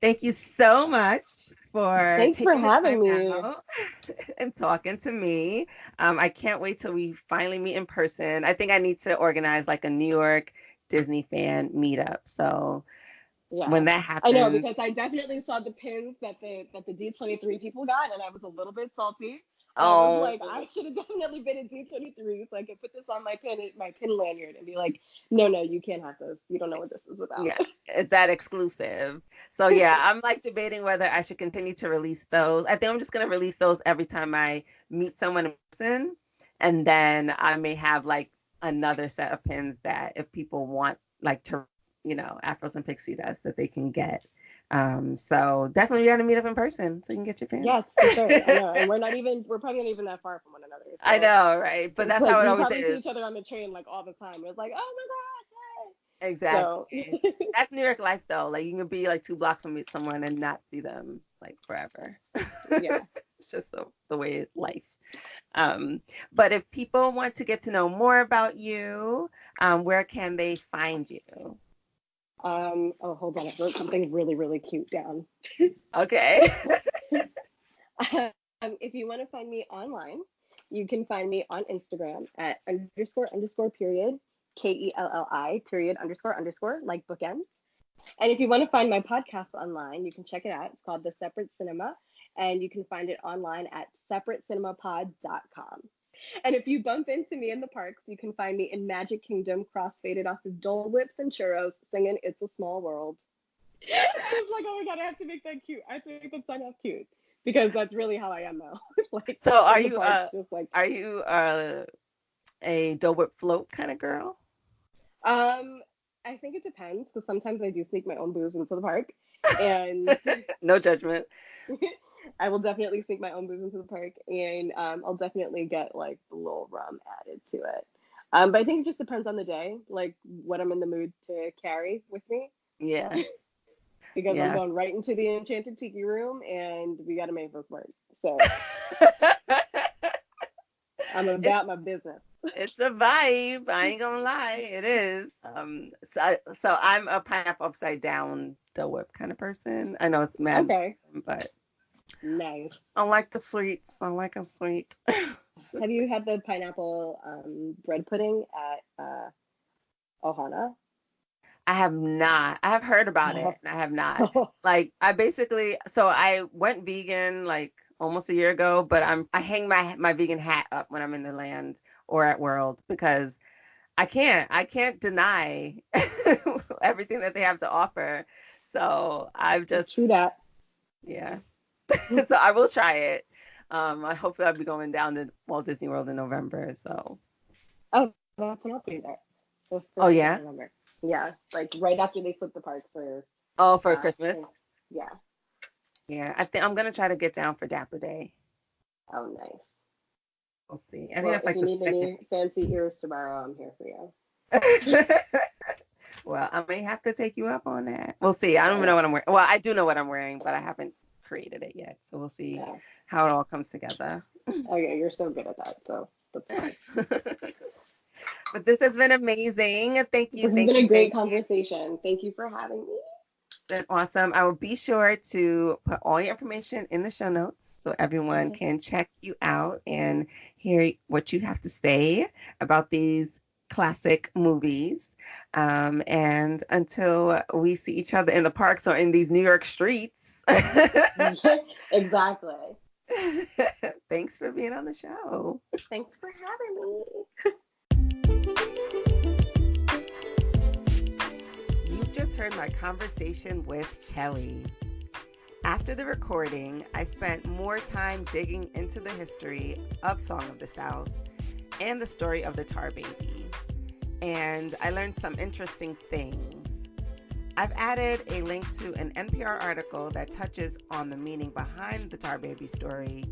Thank you so much for Thanks for taking the having time me. out and talking to me. I can't wait till we finally meet in person. I think I need to organize like a New York Disney fan meetup. So when Yeah, that I know happens, because I definitely saw the pins that the D23 people got, and I was a little bit salty. I was like, oh, I should have definitely been in D23 so I could put this on my pin lanyard and be like, no, no, you can't have this. You don't know what this is about. yeah, it's that exclusive. So yeah, I'm like debating whether I should continue to release those. I think I'm just gonna release those every time I meet someone in person, and then I may have like another set of pins that if people want like to, Afros and Pixie dust that they can get. So definitely we got to meet up in person so you can get your pins. Yes, for sure. I know, and we're probably not even that far from one another. I So know, right? But it's that's like how it we always probably see is. each other on the train like all the time. It's like, oh my god, Exactly. yay! That's New York life though. Like you can be like 2 blocks from someone and not see them like forever. So yeah. It's just the way it's life. Um, but if people want to get to know more about you, where can they find you? Oh, hold on. I wrote something really, really cute down. Okay. If you want to find me online, you can find me on Instagram at underscore underscore period KELLI period underscore underscore like bookends. And if you want to find my podcast online, you can check it out. It's called The Separate Cinema, and you can find it online at separatecinemapod.com. And if you bump into me in the parks, you can find me in Magic Kingdom, cross-faded off of Dole Whips and Churros, singing "It's a Small World." I was like, oh my god, I have to make that cute. I have to make that sign off cute because that's really how I am now. Like So in the parks, just like are you a Dole Whip float kind of girl? um. I think it depends because sometimes I do sneak my own booze into the park, and No judgment. I will definitely sneak my own booze into the park, and I'll definitely get like the little rum added to it. But I think it just depends on the day, like what I'm in the mood to carry with me, Yeah. because I'm Yeah. going right into the Enchanted Tiki Room, and we got to make this work. So I'm It's about my business. it's a vibe. I ain't gonna lie, it is. So I'm a pineapple upside down Dole Whip kind of person. I know it's mad, Okay, but nice. I like the sweets. I like a sweet. Have you had the pineapple bread pudding at Ohana? I have not. I have heard about it, and I have not. Like so I went vegan like almost a year ago, but I hang my vegan hat up when I'm in the land or at World because I can't deny everything that they have to offer. So I've just True that. yeah. So I will try it. I hope I'll be going down to Walt Disney World in November. So Oh, that's when I'll be there. The oh first week of yeah. November. Yeah, like right after they flip the park for Oh, for Christmas. Thanks. Yeah. Yeah, I think I'm gonna try to get down for Dapper Day. Oh, nice. We'll see. I think Well, that's if like you the need second. any fancy ears to borrow, I'm here for you. Well, I may have to take you up on that. We'll see. I don't even know Okay. what I'm wearing. Well, I do know what I'm wearing, but I haven't created it yet. So we'll see Yeah. how it all comes together. Okay, you're so good at that, so that's fine. But this has been amazing. Thank you, This has thank been you, a great thank you. conversation. Thank you for having me. Been awesome. I will be sure to put all your information in the show notes so everyone Okay. can check you out and hear what you have to say about these classic movies. And until we see each other in the parks or in these New York streets, Exactly. thanks for being on the show. Thanks for having me. You've just heard my conversation with Kelli. After the recording, I spent more time digging into the history of Song of the South and the story of the Tar Baby. And I learned some interesting things. I've added a link to an NPR article that touches on the meaning behind the Tar Baby story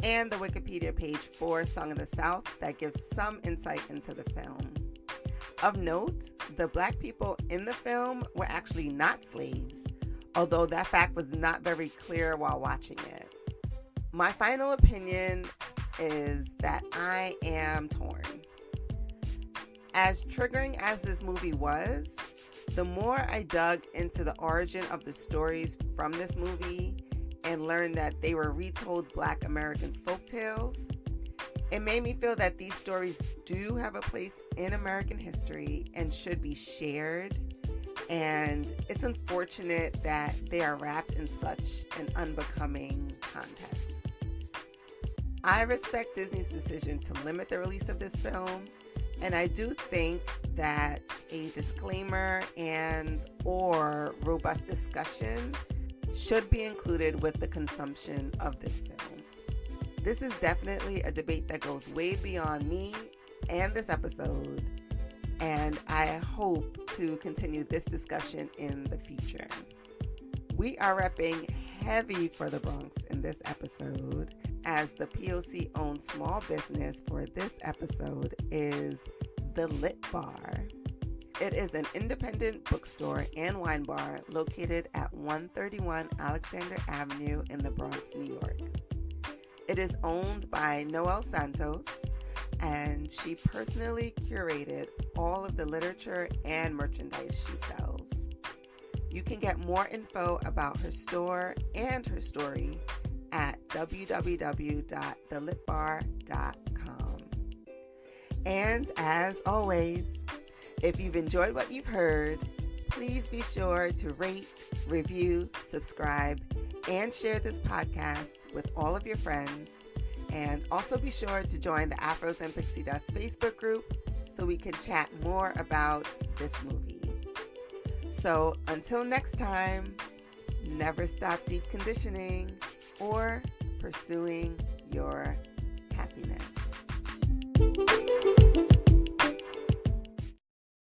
and the Wikipedia page for Song of the South that gives some insight into the film. Of note, the Black people in the film were actually not slaves, although that fact was not very clear while watching it. My final opinion is that I am torn. As triggering as this movie was, The more I dug into the origin of the stories from this movie and learned that they were retold Black American folktales, it made me feel that these stories do have a place in American history and should be shared. And it's unfortunate that they are wrapped in such an unbecoming context. I respect Disney's decision to limit the release of this film, and I do think that a disclaimer and or robust discussion should be included with the consumption of this film. This is definitely a debate that goes way beyond me and this episode, and I hope to continue this discussion in the future. We are repping heavy for the Bronx in this episode, as the POC-owned small business for this episode is The Lit Bar. It is an independent bookstore and wine bar located at 131 Alexander Avenue in the Bronx, New York. It is owned by Noelle Santos, and she personally curated all of the literature and merchandise she sells. You can get more info about her store and her story at www.thelitbar.com. And as always, if you've enjoyed what you've heard, please be sure to rate, review, subscribe, and share this podcast with all of your friends. And also be sure to join the Afros and Pixie Dust Facebook group so we can chat more about this movie. So until next time, never stop deep conditioning or pursuing your happiness.